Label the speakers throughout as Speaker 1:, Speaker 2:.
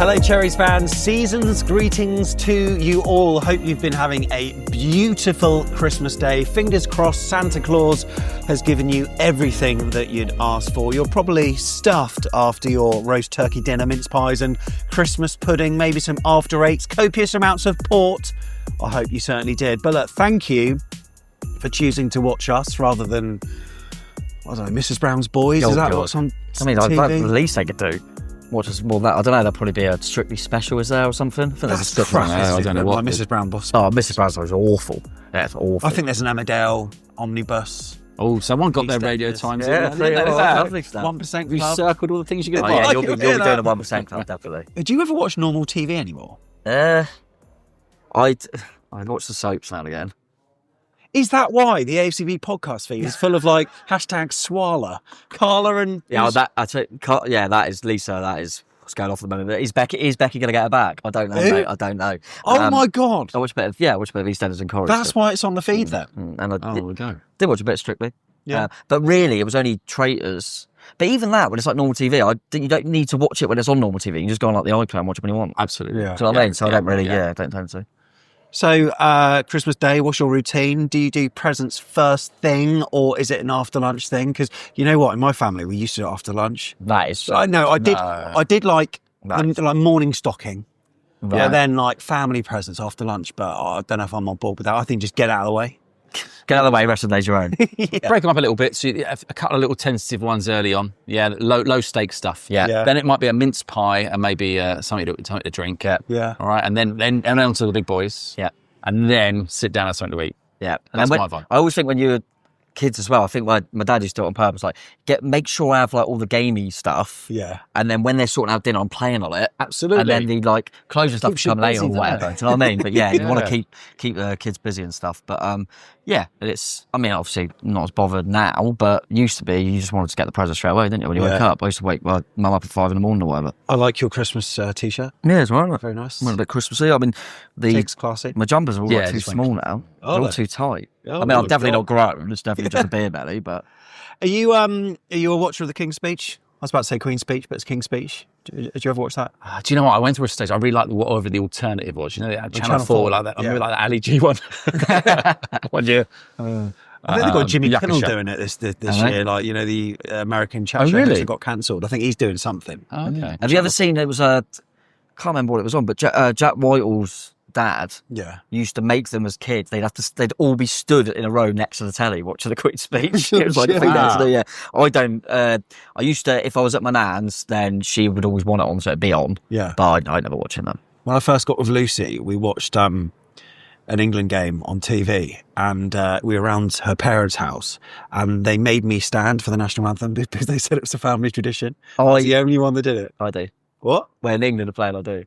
Speaker 1: Hello Cherries fans, season's greetings to you all. Hope you've been having a beautiful Christmas day. Fingers crossed Santa Claus has given you everything that you'd asked for. You're probably stuffed after your roast turkey dinner, mince pies and Christmas pudding, maybe some after eights, copious amounts of port. I hope you certainly did. But look, thank you for choosing to watch us rather than, I don't know, Mrs. Brown's Boys. Is that what's on TV?
Speaker 2: That's the least they could do. Watch us more than that. I don't know, there'll probably be a Strictly Special, is there, or something? I think there's a stuff
Speaker 1: crap,
Speaker 2: I don't know what.
Speaker 1: Like Mrs. Brown Boss.
Speaker 2: Oh, Mrs. Brown's was awful. Yeah, it's awful.
Speaker 1: I think there's an Emmerdale omnibus.
Speaker 3: Oh, someone got their radio times.
Speaker 2: Yeah, lovely stuff.
Speaker 1: 1%
Speaker 3: We
Speaker 1: Club.
Speaker 3: circled all the things you're
Speaker 2: Oh,
Speaker 3: going to
Speaker 2: yeah,
Speaker 3: buy.
Speaker 2: you'll be doing a 1% Club, definitely.
Speaker 1: Do you ever watch normal TV anymore?
Speaker 2: I watch the soaps now and again.
Speaker 1: Is that why the AFCB podcast feed is full of like hashtag Swala, Carla and...
Speaker 2: Yeah, that is Lisa, that is what's going off at the moment. Is Becky going to get her back? I don't know,
Speaker 1: Who?
Speaker 2: mate. I don't know.
Speaker 1: Oh my God.
Speaker 2: I watch a bit of EastEnders and Corrie.
Speaker 1: That's why it's on the feed then.
Speaker 2: And I
Speaker 3: Oh, we go.
Speaker 2: did watch a bit of Strictly.
Speaker 1: Yeah.
Speaker 2: But really, it was only Traitors. But even that, when it's like normal TV, you don't need to watch it when it's on normal TV. You can just go on like the iPlayer and watch it when you want.
Speaker 3: Absolutely.
Speaker 1: Yeah.
Speaker 2: Do you know what I mean? So I don't really, I don't tend to.
Speaker 1: So Christmas Day, what's your routine? Do you do presents first thing or is it an after lunch thing? Because you know what, in my family, we used to do it after lunch.
Speaker 2: That is...
Speaker 1: I know, I did like morning stocking.
Speaker 2: Right.
Speaker 1: Yeah, then like family presents after lunch, but I don't know if I'm on board with that. I think just get out of the way.
Speaker 2: Get out of the way, rest of the day's your own.
Speaker 3: Break them up a little bit. So a couple of little tentative ones early on. Yeah, low stake stuff.
Speaker 2: Yeah.
Speaker 3: Then it might be a mince pie and maybe something to drink.
Speaker 1: Yeah.
Speaker 3: All right, and then on to the big boys.
Speaker 2: Yeah.
Speaker 3: And then sit down and something to eat.
Speaker 2: Yeah.
Speaker 3: That's my vibe.
Speaker 2: I always think when you're kids as well, I think my dad used to do it on purpose, like make sure I have like all the gamey stuff.
Speaker 1: Yeah.
Speaker 2: And then when they're sorting out dinner, I'm playing on it.
Speaker 3: Absolutely.
Speaker 2: And then the like closing stuff
Speaker 1: Keeps
Speaker 2: to come
Speaker 1: you
Speaker 2: later
Speaker 1: busy,
Speaker 2: or whatever.
Speaker 1: doesn't
Speaker 2: Do you know what I mean? But yeah, you want
Speaker 3: Yeah.
Speaker 2: to keep the kids busy and stuff. But yeah, it's, I mean, obviously not as bothered now, but used to be, you just wanted to get the present straight away, didn't you, when you wake up? I used to wake my mum up at 5 in the morning or whatever.
Speaker 1: I like your Christmas t-shirt.
Speaker 2: Yeah, it's right.
Speaker 1: Very nice.
Speaker 2: I'm a bit Christmassy. I mean,
Speaker 1: Takes classy.
Speaker 2: my jumpers are all like too
Speaker 3: just
Speaker 2: small now.
Speaker 1: Oh,
Speaker 2: They're all
Speaker 1: they?
Speaker 2: too tight.
Speaker 1: Oh,
Speaker 2: I mean, I'm
Speaker 1: my
Speaker 2: definitely
Speaker 1: God.
Speaker 2: not grown. It's definitely just a beer belly, but...
Speaker 1: Are you a watcher of the King's Speech? I was about to say Queen's Speech, but it's King's Speech. Did you ever watch that?
Speaker 3: Do you know what? I went through a stage. I really liked whatever the alternative was. You know, they had Channel 4 like that. I remember like the Ali G one. 1 year.
Speaker 1: I think they've got Jimmy
Speaker 3: Yucca
Speaker 1: Kimmel
Speaker 3: Show.
Speaker 1: doing it this year. Like, you know, the American chat show
Speaker 3: really?
Speaker 1: that got cancelled. I think he's doing something.
Speaker 3: Oh, okay.
Speaker 2: Have you ever seen, it was can't remember what it was on, but Jack Whitehall's dad
Speaker 1: Yeah.
Speaker 2: used to make them as kids. They'd all be stood in a row next to the telly watching the Queen's Speech. It was like the thing they had to do, yeah. I used to, if I was at my nan's, then she would always want it on, so it'd be on.
Speaker 1: Yeah.
Speaker 2: But I never watching them.
Speaker 1: When I first got with Lucy, we watched an England game on TV, and we were around her parents' house, and they made me stand for the national anthem because they said it was a family tradition. I was the only one that did it.
Speaker 2: I do.
Speaker 1: What?
Speaker 2: When England are playing, I do.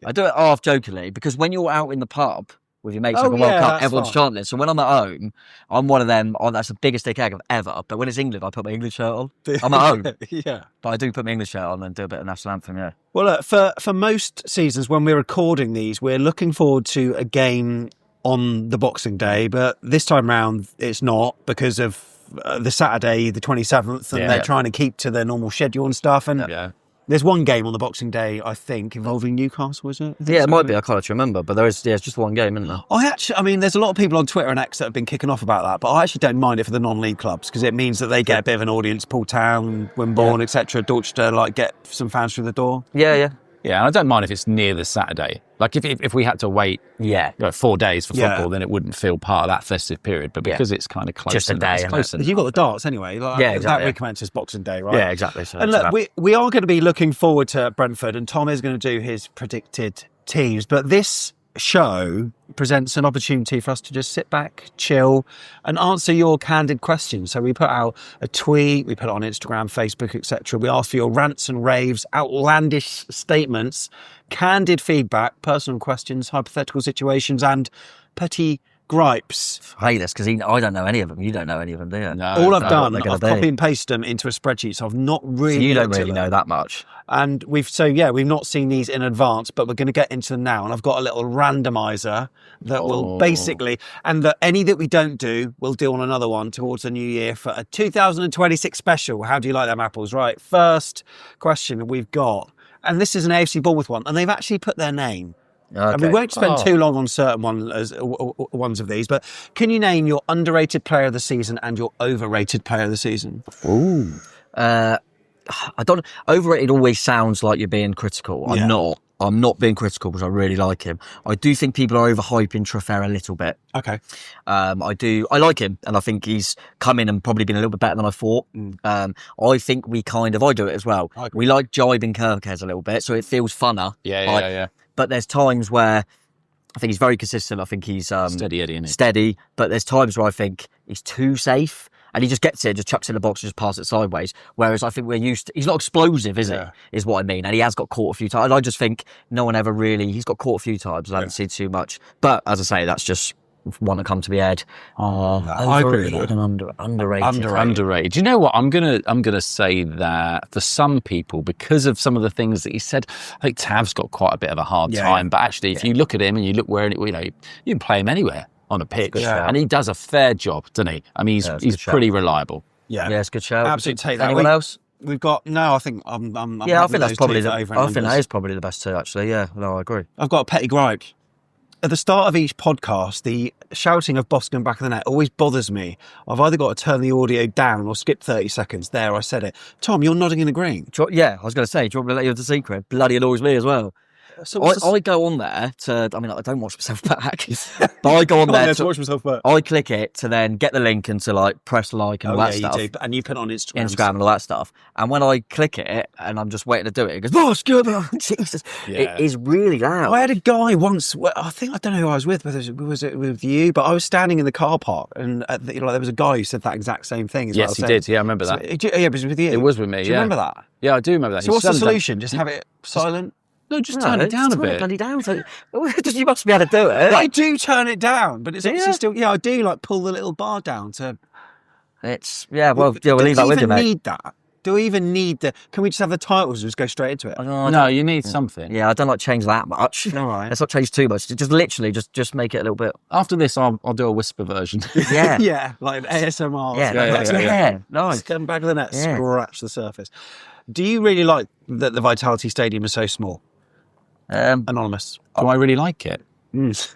Speaker 2: I do it half jokingly, because when you're out in the pub with your mates, like a World Cup, everyone's chanting it. So when I'm at home, I'm one of them, that's the biggest dick egg I've ever. But when it's England, I put my English shirt on. I'm at home.
Speaker 1: Yeah.
Speaker 2: But I do put my English shirt on and do a bit of national anthem, yeah.
Speaker 1: Well, look, for most seasons, when we're recording these, we're looking forward to a game on the Boxing Day, but this time round, it's not because of the Saturday, the 27th, and they're trying to keep to their normal schedule and stuff. And there's one game on the Boxing Day, I think, involving Newcastle, is it?
Speaker 2: Yeah, it might be. I can't actually remember, but it's just one game, isn't there?
Speaker 1: I mean, there's a lot of people on Twitter and X that have been kicking off about that, but I actually don't mind it for the non-league clubs because it means that they get a bit of an audience. Poole Town, Wimborne, etc. Dorchester, like, get some fans through the door.
Speaker 2: Yeah.
Speaker 3: Yeah, and I don't mind if it's near the Saturday. Like if we had to wait 4 days for football, then it wouldn't feel part of that festive period. But because it's kind of close,
Speaker 2: Just a day,
Speaker 1: You've got the darts anyway. Like,
Speaker 2: exactly.
Speaker 1: That recommences Boxing Day, right?
Speaker 2: Yeah, exactly. So
Speaker 1: and look, we are going to be looking forward to Brentford, and Tom is going to do his predicted teams. But this show presents an opportunity for us to just sit back, chill, and answer your candid questions. So we put out a tweet, we put it on Instagram, Facebook, etc. We ask for your rants and raves, outlandish statements, candid feedback, personal questions, hypothetical situations, and petty gripes.
Speaker 2: I hate this because I don't know any of them. You don't know any of them, do you?
Speaker 3: No,
Speaker 1: All I've done,
Speaker 2: they're
Speaker 1: I've
Speaker 2: gonna
Speaker 1: copy and pasted them into a spreadsheet, so I've not really.
Speaker 2: So you don't
Speaker 1: looked at
Speaker 2: really
Speaker 1: them.
Speaker 2: know that much.
Speaker 1: And we've not seen these in advance, but we're going to get into them now. And I've got a little randomizer that will basically, and any that we don't do, we'll do on another one towards the new year for a 2026 special. How do you like them apples? Right. First question we've got. and this is an AFC Bournemouth one, and they've actually put their name.
Speaker 2: Okay.
Speaker 1: And we won't spend too long on certain ones of these, but can you name your underrated player of the season and your overrated player of the season?
Speaker 2: Ooh. I don't. Overrated always sounds like you're being critical. I'm not. I'm not being critical because I really like him. I do think people are overhyping Troffer a little bit.
Speaker 1: Okay.
Speaker 2: I do. I like him, and I think he's come in and probably been a little bit better than I thought. I think I do it as well. We like jibing Kirkes a little bit, so it feels funner.
Speaker 3: Yeah.
Speaker 2: But there's times where I think he's very consistent. I think he's
Speaker 3: steady Eddie, isn't he?
Speaker 2: Steady, but there's times where I think he's too safe. And he just gets it, just chucks it in the box, and just passes it sideways. Whereas I think we're used to... He's not explosive, is he? Is what I mean. And he has got caught a few times. And I just think no one ever really... He's got caught a few times. I haven't seen too much. But as I say, that's just one to come to my head.
Speaker 1: I agree with that.
Speaker 2: Underrated.
Speaker 3: Do you know what? I'm gonna say that for some people, because of some of the things that he said, I think Tav's got quite a bit of a hard time. But actually, if you look at him and you look where... You can play him anywhere on a pitch, and he does a fair job, doesn't he? I mean, he's pretty reliable.
Speaker 1: Yeah,
Speaker 2: it's a good show.
Speaker 1: Absolutely, take that.
Speaker 2: Anyone else?
Speaker 1: We've got I think I think
Speaker 2: that's probably that is probably the best two. Actually, yeah, no, I agree.
Speaker 1: I've got a petty gripe. At the start of each podcast, the shouting of Boscombe back of the net always bothers me. I've either got to turn the audio down or skip 30 seconds. There, I said it. Tom, you're nodding in agreeing.
Speaker 2: Yeah, I was going to say, do you want me to let you have the secret? Bloody annoys me as well. So I go on there to... I mean, I don't watch myself back. But I go on there
Speaker 1: to watch myself back.
Speaker 2: I click it to then get the link and to like press like and all that stuff.
Speaker 1: You do. And you put it on
Speaker 2: Instagram and all that stuff. And when I click it and I'm just waiting to do it, it goes, Jesus. It is really loud.
Speaker 1: I had a guy once, I don't know who I was with, whether was it with you, but I was standing in the car park and there was a guy who said that exact same thing.
Speaker 3: Yes, he did. Yeah, I remember that.
Speaker 1: It was with you.
Speaker 3: It was with me,
Speaker 1: Do you remember that?
Speaker 3: Yeah, I do remember that.
Speaker 1: So what's the solution? Just have it silent?
Speaker 3: No, just turn it down a bit.
Speaker 2: Turn it down. So, you must be able to do it.
Speaker 1: I do turn it down, but it's obviously still... Yeah, I do like pull the little bar down to...
Speaker 2: It's... Yeah, we'll leave that with you, mate.
Speaker 1: Do we even need that? Do we even need the... Can we just have the titles and just go straight into it?
Speaker 3: No, you need something.
Speaker 2: Yeah, I don't like change that much.
Speaker 1: All right.
Speaker 2: Let's not change too much. Just literally, just make it a little bit...
Speaker 3: After this, I'll do a whisper version.
Speaker 2: Yeah.
Speaker 1: Yeah, like ASMR.
Speaker 2: Yeah. Nice.
Speaker 1: Come back of the net, scratch the surface. Do you really like that the Vitality Stadium is so small? Anonymous.
Speaker 3: Do I really like it?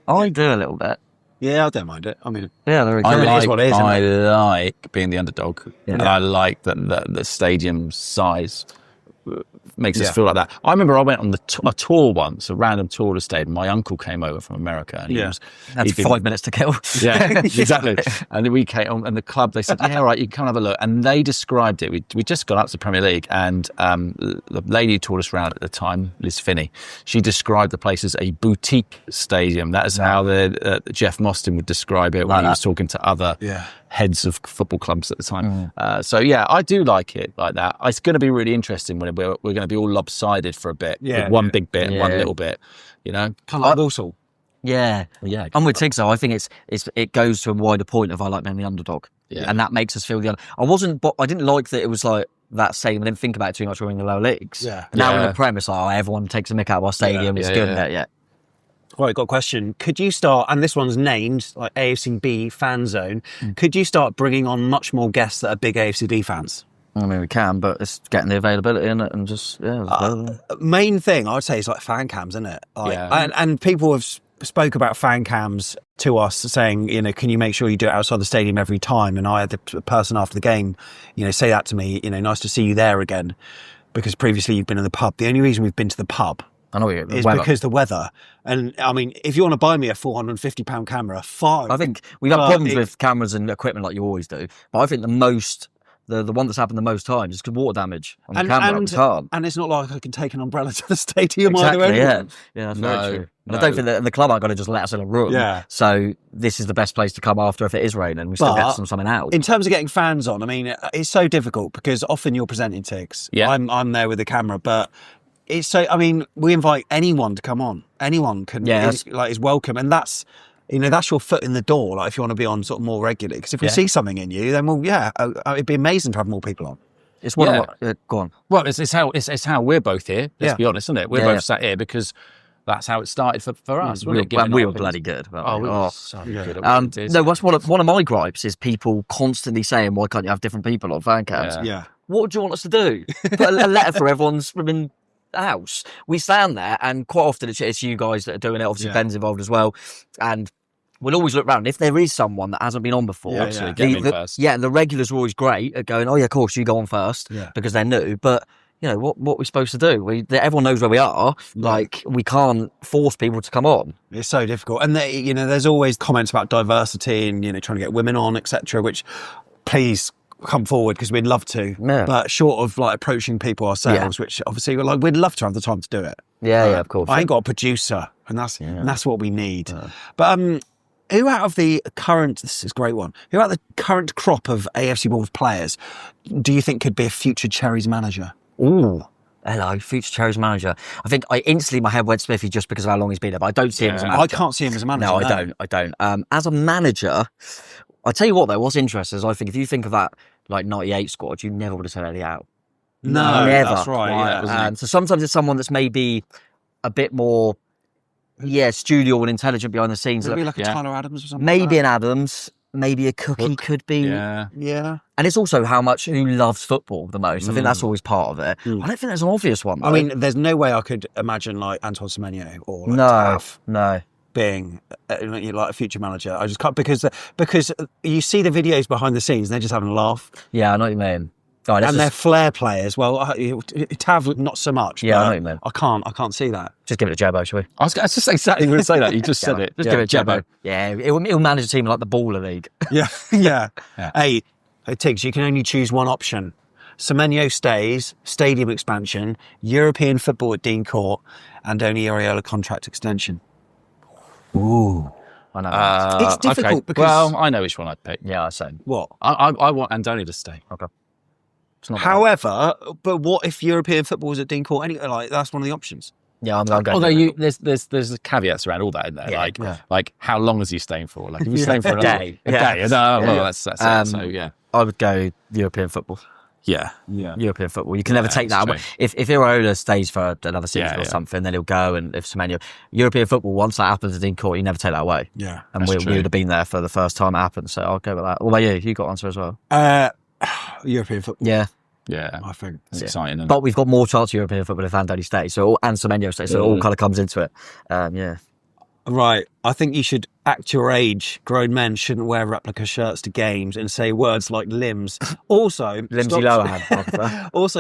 Speaker 2: I do a little bit.
Speaker 1: Yeah, I don't mind it. I mean,
Speaker 2: yeah, there we go.
Speaker 1: it is what it is.
Speaker 3: I like being the underdog, and
Speaker 2: Yeah.
Speaker 3: I like that the stadium size makes us feel like that. I remember I went on a tour once, a random tour of the stadium. My uncle came over from America, and
Speaker 2: That's 5 minutes to kill.
Speaker 3: Yeah, exactly. And then we came on, and the club, they said, yeah, right, you can come have a look. And they described it. We just got up to the Premier League, and the lady who toured us around at the time, Liz Finney, she described the place as a boutique stadium. That is how Jeff Mostyn would describe it when he was talking to other heads of football clubs at the time. So, yeah, I do like it like that. It's going to be really interesting when we're going to be all lopsided for a bit, with one big bit and one little bit, kind
Speaker 1: of like Walsall.
Speaker 2: Yeah. I'm with Tiggs though. I think it goes to a wider point of I like being the underdog, and that makes us feel the I didn't like that it was like that same. I didn't think about it too much when we were in the lower leagues. Now in the Prem, it's like everyone takes a mick out of our stadium. It's good.
Speaker 1: Right, got a question. Could you start, and this one's named like AFCB fan zone, could you start bringing on much more guests that are big AFCB fans?
Speaker 2: I mean, we can, but it's getting the availability in it and just,
Speaker 1: main thing I would say is like fan cams, isn't it? And people have spoke about fan cams to us saying, can you make sure you do it outside the stadium every time? And I had the person after the game, say that to me, nice to see you there again, because previously you've been in the pub. The only reason we've been to the pub is because the weather. And I mean, if you want to buy me a £450 camera, fine.
Speaker 2: I think we've had problems with cameras and equipment like you always do, but I think the one that's happened the most time is because water damage on the camera. It's hard.
Speaker 1: And it's not like I can take an umbrella to the stadium
Speaker 2: either.
Speaker 1: Yeah,
Speaker 2: that's very true. And I don't think that the club aren't going to just let us in a room.
Speaker 1: Yeah.
Speaker 2: So this is the best place to come after if it is raining. We still get something out.
Speaker 1: In terms of getting fans on, I mean, it's so difficult because often you're presenting Tiggs. Yeah. I'm there with the camera, but it's so. I mean, we invite anyone to come on. Anyone can. Is welcome, and that's. That's your foot in the door. Like if you want to be on sort of more regularly, because if we see something in you, then it'd be amazing to have more people on.
Speaker 2: It's what go on.
Speaker 3: Well, it's how we're both here. Let's be honest, isn't it? We're both sat here because that's how it started for us.
Speaker 2: We were bloody good.
Speaker 3: We were so good.
Speaker 2: No, what's one of my gripes is people constantly saying, "Why can't you have different people on fan cams?"
Speaker 1: Yeah.
Speaker 2: What do you want us to do? Put a letter for everyone's house, we stand there, and quite often it's you guys that are doing it. Obviously, Ben's involved as well, and we'll always look around. If there is someone that hasn't been on before,
Speaker 3: absolutely, get me first.
Speaker 2: The regulars are always great at going, oh yeah, of course, you go on first, because they're new. But you know what we're supposed to do. Everyone knows where we are. Like, we can't force people to come on.
Speaker 1: It's so difficult, and there's always comments about diversity and trying to get women on, etc. Which, please come forward, because we'd love to. Yeah. But short of like approaching people ourselves, which obviously we'd love to have the time to do it.
Speaker 2: Yeah, of course.
Speaker 1: I ain't got a producer, and that's what we need. Yeah. But who out of the current, this is a great one, who out of the current crop of AFC Bournemouth players do you think could be a future Cherries manager?
Speaker 2: Ooh, hello, future Cherries manager. I think instantly my head went Smithy just because of how long he's been there, but I don't see him as a manager.
Speaker 1: I can't see him as a manager.
Speaker 2: No, I don't. As a manager, I tell you what though, what's interesting is I think if you think of that like 98 squad, you never would have said Eddie Howe.
Speaker 1: No,
Speaker 2: never.
Speaker 1: That's right.
Speaker 2: So sometimes it's someone that's maybe a bit more studio and intelligent behind the scenes.
Speaker 1: Maybe like a Tyler Adams or something.
Speaker 2: Maybe an Adams, maybe a Cookie could be.
Speaker 1: Yeah.
Speaker 2: And it's also who loves football the most. I think that's always part of it. I don't think there's an obvious one, though.
Speaker 1: I mean, there's no way I could imagine like Antoine Semenyo or
Speaker 2: no.
Speaker 1: being like a future manager. I just can't, because you see the videos behind the scenes, they're just having a laugh.
Speaker 2: Yeah, I know what you mean.
Speaker 1: And they're flair players. Well, Tav, not so much.
Speaker 2: Yeah, I know what you mean.
Speaker 1: I can't see that.
Speaker 2: Just give it a Jabbo, shall we?
Speaker 3: I was just exactly going to say that. You just said it.
Speaker 2: Just give it a Jabbo. Yeah, he'll manage a team like the Baller League.
Speaker 1: Yeah. Hey, Tiggs, you can only choose one option. Semenyo stays, stadium expansion, European football at Dean Court, and only Areola contract extension.
Speaker 2: Ooh. I know.
Speaker 1: It's difficult because...
Speaker 3: Well, I know which one I'd pick.
Speaker 2: Yeah, I say.
Speaker 1: What?
Speaker 3: I want Andoni to stay.
Speaker 2: Okay.
Speaker 1: However, but what if European football was at Dean Court? That's one of the options.
Speaker 2: Yeah, I'm going.
Speaker 3: Although there's caveats around all that, isn't there? Like how long is he staying for? Like if he's staying for
Speaker 2: a day,
Speaker 3: that's it. So
Speaker 2: I would go European football.
Speaker 3: Yeah.
Speaker 2: European football. You can never take that away. If Iraola stays for another season or something, then he'll go. And if Semenyo, European football, once that happens at Dean Court, you never take that away.
Speaker 1: Yeah,
Speaker 2: and we would have been there for the first time it happened. So I'll go with that. What about you? You got answer as well?
Speaker 1: European football.
Speaker 3: Yeah,
Speaker 1: I think
Speaker 3: it's exciting.
Speaker 2: But we've got more chance of European football if Andoni stays, and Semenyo stays, so it all kind of comes into it.
Speaker 1: Right. I think you should act your age. Grown men shouldn't wear replica shirts to games and say words like limbs. Also,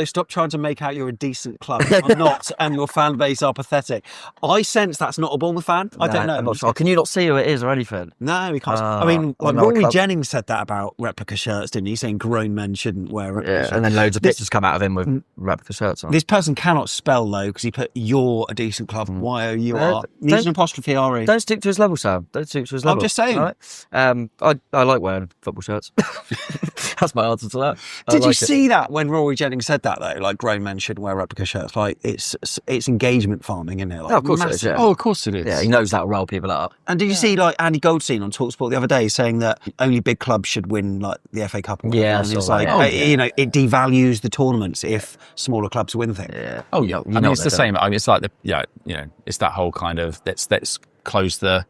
Speaker 1: stop trying to make out you're a decent club. You're not, and your fan base are pathetic. I sense that's not a Bournemouth fan. I don't know.
Speaker 2: I'm not sure. Can you not see who it is or anything?
Speaker 1: No, we can't. I mean, like Rory Jennings said that about replica shirts, didn't he? Saying grown men shouldn't wear replica shirts.
Speaker 2: And then loads of pictures come out of him with replica shirts on.
Speaker 1: This person cannot spell though, because he put "you're a decent club." Y-O-U-R. Needs an apostrophe R-E.
Speaker 2: Don't stick to his level, Sam. Don't stick to his level.
Speaker 1: I'm just saying.
Speaker 2: Right? I like wearing football shirts. That's my answer to that.
Speaker 1: Did you see that when Rory Jennings said that though? Like grown men shouldn't wear replica shirts. Like it's engagement farming, isn't it? Like,
Speaker 2: of course it is. Yeah.
Speaker 3: Oh, of course it is.
Speaker 2: Yeah, he knows that'll roll people up.
Speaker 1: And did you see like Andy Goldstein on TalkSport the other day saying that only big clubs should win like the FA Cup?
Speaker 2: Yeah,
Speaker 1: and it's like it devalues the tournaments if smaller clubs win things.
Speaker 2: Yeah.
Speaker 3: Oh yeah. I mean, it's the same. I mean, it's like it's that whole kind of let's close the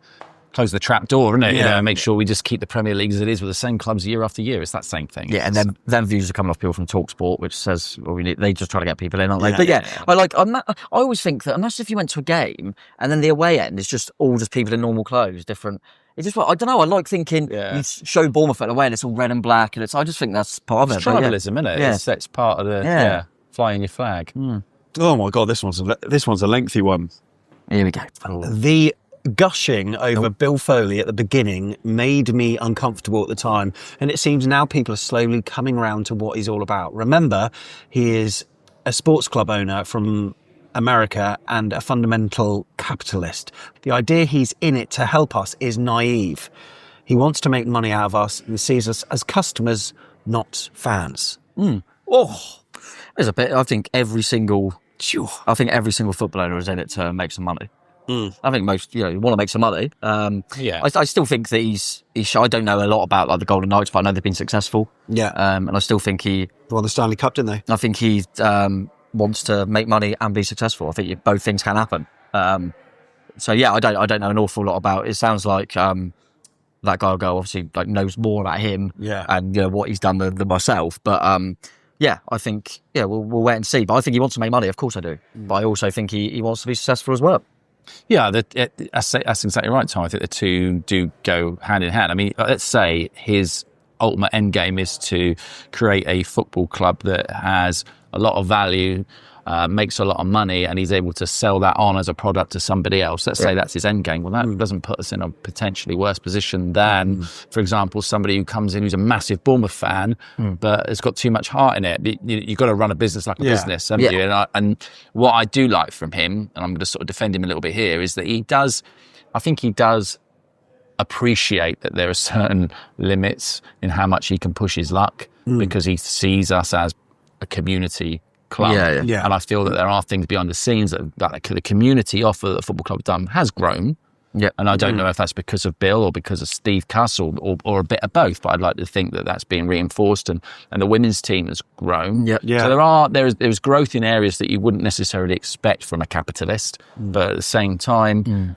Speaker 3: trap door, isn't it?
Speaker 1: Yeah.
Speaker 3: Make sure we just keep the Premier League as it is with the same clubs year after year. It's that same thing.
Speaker 2: Yeah, and then views are coming off people from TalkSport, which says, they just try to get people in, aren't they? I always think that unless if you went to a game and then the away end is just all just people in normal clothes, different. It's just, I don't know, I like thinking you show Bournemouth at away and it's all red and black, and I just think that's part of it.
Speaker 3: It's tribalism, isn't it?
Speaker 2: Yeah.
Speaker 3: It's part of the flying your flag.
Speaker 1: Mm. Oh my God, this one's a lengthy one.
Speaker 2: Here we go.
Speaker 1: The gushing over Bill Foley at the beginning made me uncomfortable at the time, and it seems now people are slowly coming around to what he's all about. Remember, he is a sports club owner from America and a fundamental capitalist. The idea he's in it to help us is naive. He wants to make money out of us and sees us as customers, not fans.
Speaker 2: There's a bit. I think every single football owner is in it to make some money. I think most, want to make some money. I still think that he's I don't know a lot about like the Golden Knights, but I know they've been successful.
Speaker 1: Yeah.
Speaker 2: And I still think he
Speaker 1: won the Stanley Cup, didn't they?
Speaker 2: I think he wants to make money and be successful. I think both things can happen. I don't know an awful lot about. It sounds like that guy obviously like knows more about him.
Speaker 1: Yeah.
Speaker 2: And what he's done than myself, but. Yeah, I think, we'll wait and see. But I think he wants to make money. Of course I do. But I also think he wants to be successful as well.
Speaker 3: Yeah, that's exactly right, Tom. I think the two do go hand in hand. I mean, let's say his ultimate end game is to create a football club that has a lot of value, makes a lot of money, and he's able to sell that on as a product to somebody else. Let's say that's his end game. Well, that doesn't put us in a potentially worse position than, for example, somebody who comes in who's a massive Bournemouth fan, but has got too much heart in it. You've got to run a business like a business, haven't you? And what I do like from him, and I'm going to sort of defend him a little bit here, is that I think he does appreciate that there are certain limits in how much he can push his luck, because he sees us as a community club.
Speaker 1: Yeah.
Speaker 3: And I feel that there are things behind the scenes that the community offer that the football club done has grown. Yeah. And I don't know if that's because of Bill or because of Steve Cuss or a bit of both, but I'd like to think that that's being reinforced, and the women's team has grown.
Speaker 1: Yeah.
Speaker 3: So there's growth in areas that you wouldn't necessarily expect from a capitalist, but at the same time,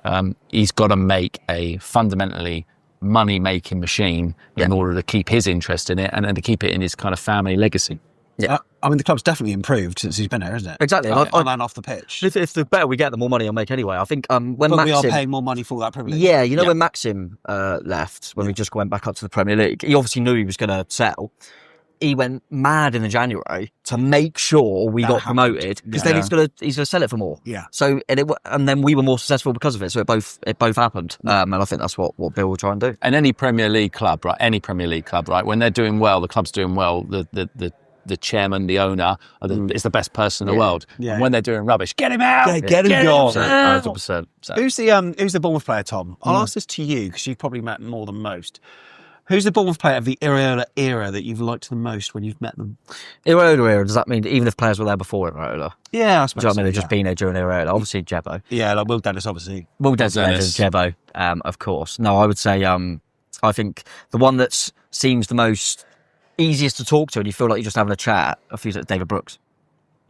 Speaker 3: he's got to make a fundamentally money-making machine in order to keep his interest in it and to keep it in his kind of family legacy.
Speaker 1: Yeah, I mean, the club's definitely improved since he's been here, isn't it?
Speaker 2: Exactly.
Speaker 1: On and off the pitch.
Speaker 2: If the better we get, the more money I'll make anyway. I think when
Speaker 1: but
Speaker 2: Maxim...
Speaker 1: we are paying more money for that privilege.
Speaker 2: Yeah, when Maxim left, when we just went back up to the Premier League, he obviously knew he was going to sell. He went mad in the January to make sure we got promoted, because then he's going to sell it for more.
Speaker 1: Yeah.
Speaker 2: So and then we were more successful because of it. So it both happened, and I think that's what Bill will try and do.
Speaker 3: And any Premier League club, right? When they're doing well, the club's doing well. The chairman, the owner, is the best person in the world. Yeah. And when they're doing rubbish, get him out.
Speaker 1: Get him gone.
Speaker 3: 100%. So.
Speaker 1: Who's the Bournemouth player, Tom? I'll ask this to you because you've probably met more than most. Who's the Bournemouth player of the Iraola era that you've liked the most when you've met them?
Speaker 2: Iraola era, does that mean even if players were there before Iraola?
Speaker 1: Yeah, I suppose.
Speaker 2: Do you know what I mean? They've just been there during Iraola. Obviously, Jebbo.
Speaker 1: Yeah, like Will Dennis, obviously.
Speaker 2: Will Dennis, Jebbo, of course. No, I would say I think the one that seems the most easiest to talk to and you feel like you're just having a chat, I feel like David Brooks.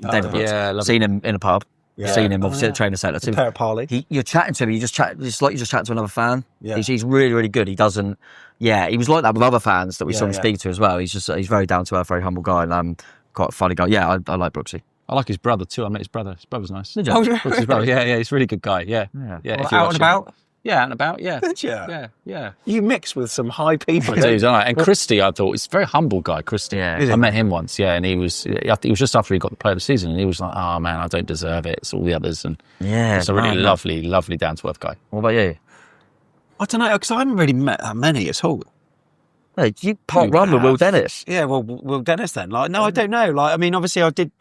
Speaker 2: David Brooks. Yeah, seen him in a pub. Yeah. Seen him obviously at the training centre.
Speaker 1: Pair of Parley.
Speaker 2: You're chatting to him. It's like you just chat to another fan. Yeah. He's really, really good. He doesn't. Yeah, he was like that with other fans that we saw him speak to as well. He's very down to earth, very humble guy, and quite a funny guy. Yeah, I like Brooksy.
Speaker 3: I like his brother too. I met his brother. His brother's nice.
Speaker 2: Did you? Oh,
Speaker 3: Brooks' his brother. Yeah, he's a really good guy. Yeah.
Speaker 1: Well, out and about.
Speaker 3: Yeah, out and about, yeah.
Speaker 1: Did you?
Speaker 3: Yeah.
Speaker 1: You mix with some high people.
Speaker 3: I do, don't I? And Christie, I thought, he's a very humble guy, Christie.
Speaker 2: Yeah.
Speaker 3: I met him once, and he was just after he got the player of the season, and he was like, oh man, I don't deserve it. It's all the others. And he's a really lovely, down-to-earth guy.
Speaker 2: What about you?
Speaker 1: I don't know, because I haven't really met that many at all.
Speaker 2: Hey, you part run with Will Dennis.
Speaker 1: Yeah, well, Will Dennis then. I don't know. I mean, obviously I did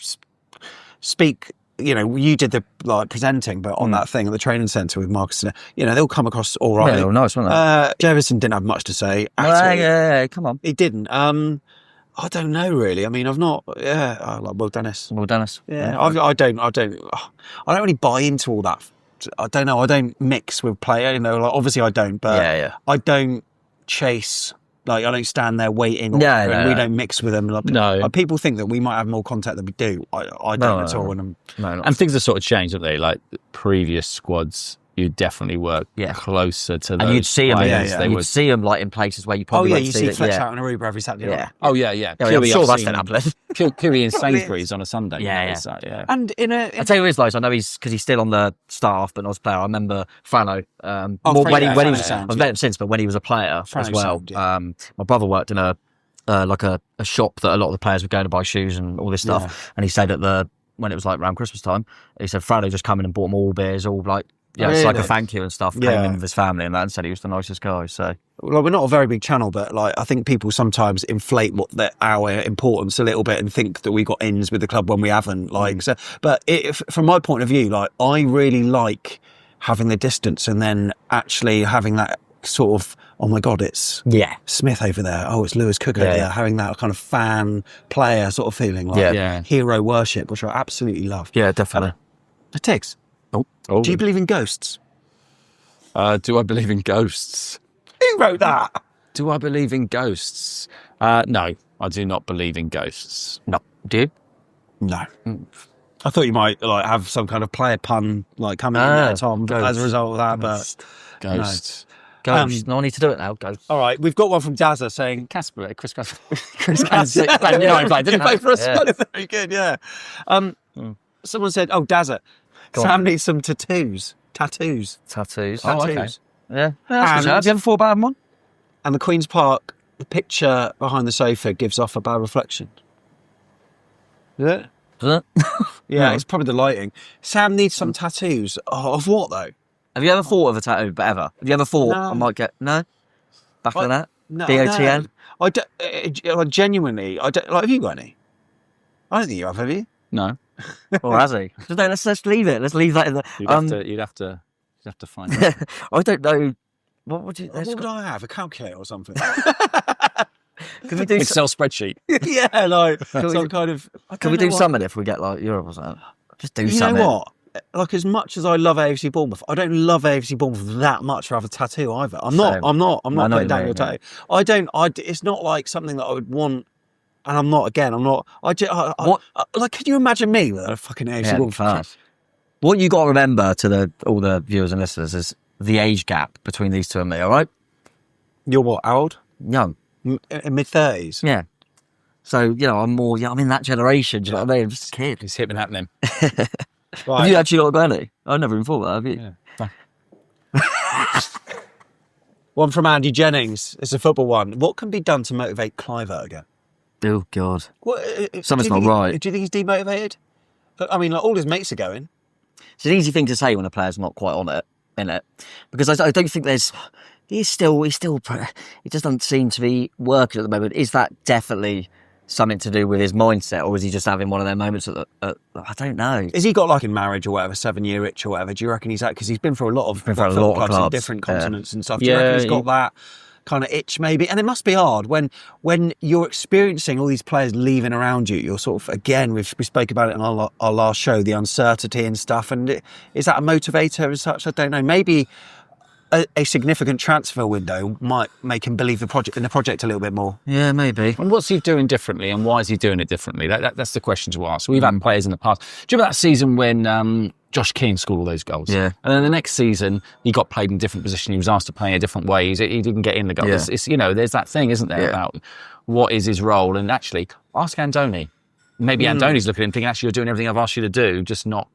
Speaker 1: speak... you did the presenting, but on that thing at the training centre with Marcus, they'll come across all right.
Speaker 2: Yeah, they were nice, weren't they?
Speaker 1: Jefferson didn't have much to say at all.
Speaker 2: Yeah, come on.
Speaker 1: He didn't. I don't know really. I mean, I've not. Yeah, I like Will Dennis.
Speaker 2: Will Dennis.
Speaker 1: Yeah, I don't really buy into all that. I don't know. I don't mix with player. Obviously I don't. But I don't chase. I don't stand there waiting. We don't mix with them. People think that we might have more contact than we do. I don't at all.
Speaker 3: And things have sort of changed, haven't they? Like the previous squads, you definitely work closer to those.
Speaker 2: And you'd see them.
Speaker 3: You'd
Speaker 2: see them in places where you probably
Speaker 1: you see Fletch out in Aruba every Saturday night.
Speaker 3: Oh yeah.
Speaker 2: I'm sure that's still happening.
Speaker 3: Kiwi in Sainsbury's on a Sunday.
Speaker 2: Yeah.
Speaker 1: And
Speaker 2: I tell you what, I know because he's still on the staff, but not as a player. I remember Frano. When he was, I've met him since, but when he was a player as well. My brother worked in a shop that a lot of the players were going to buy shoes and all this stuff. And he said when it was around Christmas time, he said Frano just come in and bought them all beers, all it's like a thank you and stuff. Came in with his family and that, and said he was the nicest guy. So,
Speaker 1: we're not a very big channel, but I think people sometimes inflate our importance a little bit and think that we got ins with the club when we haven't. But from my point of view, I really like having the distance and then actually having that sort of, oh my God, it's Smith over there. Oh, it's Lewis Cook over there. Having that kind of fan player sort of feeling, hero worship, which I absolutely love.
Speaker 2: Yeah, definitely.
Speaker 1: Tiggs. Oh. Do you believe in ghosts?
Speaker 3: Do I believe in ghosts?
Speaker 1: Who wrote that?
Speaker 3: Do I believe in ghosts? No, I do not believe in ghosts.
Speaker 2: No. Do you?
Speaker 1: No. I thought you might have some kind of player pun coming in there, Tom, as a result of that. But
Speaker 3: ghosts.
Speaker 2: Go. No, I need to do it now. Go.
Speaker 1: All right, we've got one from Dazza saying
Speaker 3: Chris Casper.
Speaker 1: Chris Casper.
Speaker 2: Didn't
Speaker 1: play for us. Very good, yeah. Someone said, "Oh, Dazza, Sam needs some tattoos.
Speaker 2: Tattoos.
Speaker 3: Oh, okay.
Speaker 2: Yeah. Have you ever thought about one?
Speaker 1: And the Queen's Park, the picture behind the sofa gives off a bad reflection. Is it?
Speaker 2: Does it?
Speaker 1: Yeah, it's probably the lighting. Sam needs some tattoos. Oh, of what though?
Speaker 2: Have you ever thought of a tattoo? But ever? Have you ever thought I might get back on that?
Speaker 1: No,
Speaker 2: DOTN.
Speaker 1: I don't, genuinely. I don't. Like, have you got any? I don't think you have you?
Speaker 3: No.
Speaker 2: Or has he? So no, let's leave it. Let's leave that in the.
Speaker 3: You'd have to find it.
Speaker 2: I don't know. What would you?
Speaker 1: What would I have? A calculator or something?
Speaker 2: Can we do
Speaker 3: Excel spreadsheet?
Speaker 1: Yeah, like some kind of.
Speaker 2: Can we do something if we get like Europe or something? Just do
Speaker 1: you
Speaker 2: something.
Speaker 1: You know what? Like, as much as I love AFC Bournemouth, I don't love AFC Bournemouth that much to have a tattoo either. I'm not putting down your tattoo. I don't. It's not like something that I would want. And I'm not. Again, I'm not. Like, can you imagine me with a fucking AFC Bournemouth?
Speaker 2: What you got to remember to all the viewers and listeners is the age gap between these two and me. All right.
Speaker 1: You're what? How old?
Speaker 2: Young.
Speaker 1: Mid-30s.
Speaker 2: Yeah. So I'm more. Yeah, I'm in that generation. Do you know what I mean? I'm just a kid.
Speaker 3: It's happening.
Speaker 2: Right. Have you actually got a granny? I've never even thought that, have you?
Speaker 3: Yeah.
Speaker 1: One from Andy Jennings. It's a football one. What can be done to motivate Clivert again?
Speaker 2: Oh, God.
Speaker 1: What,
Speaker 2: something's not right.
Speaker 1: Do you think he's demotivated? I mean, like, all his mates are going.
Speaker 2: It's an easy thing to say when a player's not quite on it, isn't it? Because I don't think he just doesn't seem to be working at the moment. Is that definitely something to do with his mindset, or is he just having one of their moments I don't know.
Speaker 1: Has he got, like, in marriage or whatever, 7-year itch or whatever? Do you reckon he's at? Because he's been through a lot of clubs in different continents and stuff. Do you reckon he's got that kind of itch maybe? And it must be hard when you're experiencing all these players leaving around you. You're sort of, again, we spoke about it in our last show, the uncertainty and stuff. And is that a motivator as such? I don't know. Maybe a significant transfer window might make him believe in the project a little bit more.
Speaker 2: Yeah, maybe.
Speaker 3: And what's he doing differently, and why is he doing it differently? That's the question to ask. We've had players in the past. Do you remember that season when Josh Keane scored all those goals?
Speaker 2: Yeah.
Speaker 3: And then the next season, he got played in a different position. He was asked to play in a different way. He didn't get in the goal.
Speaker 2: Yeah.
Speaker 3: It's there's that thing, isn't there, about what is his role? And actually, ask Andoni. Maybe Andoni's looking at him thinking, actually, you're doing everything I've asked you to do, just not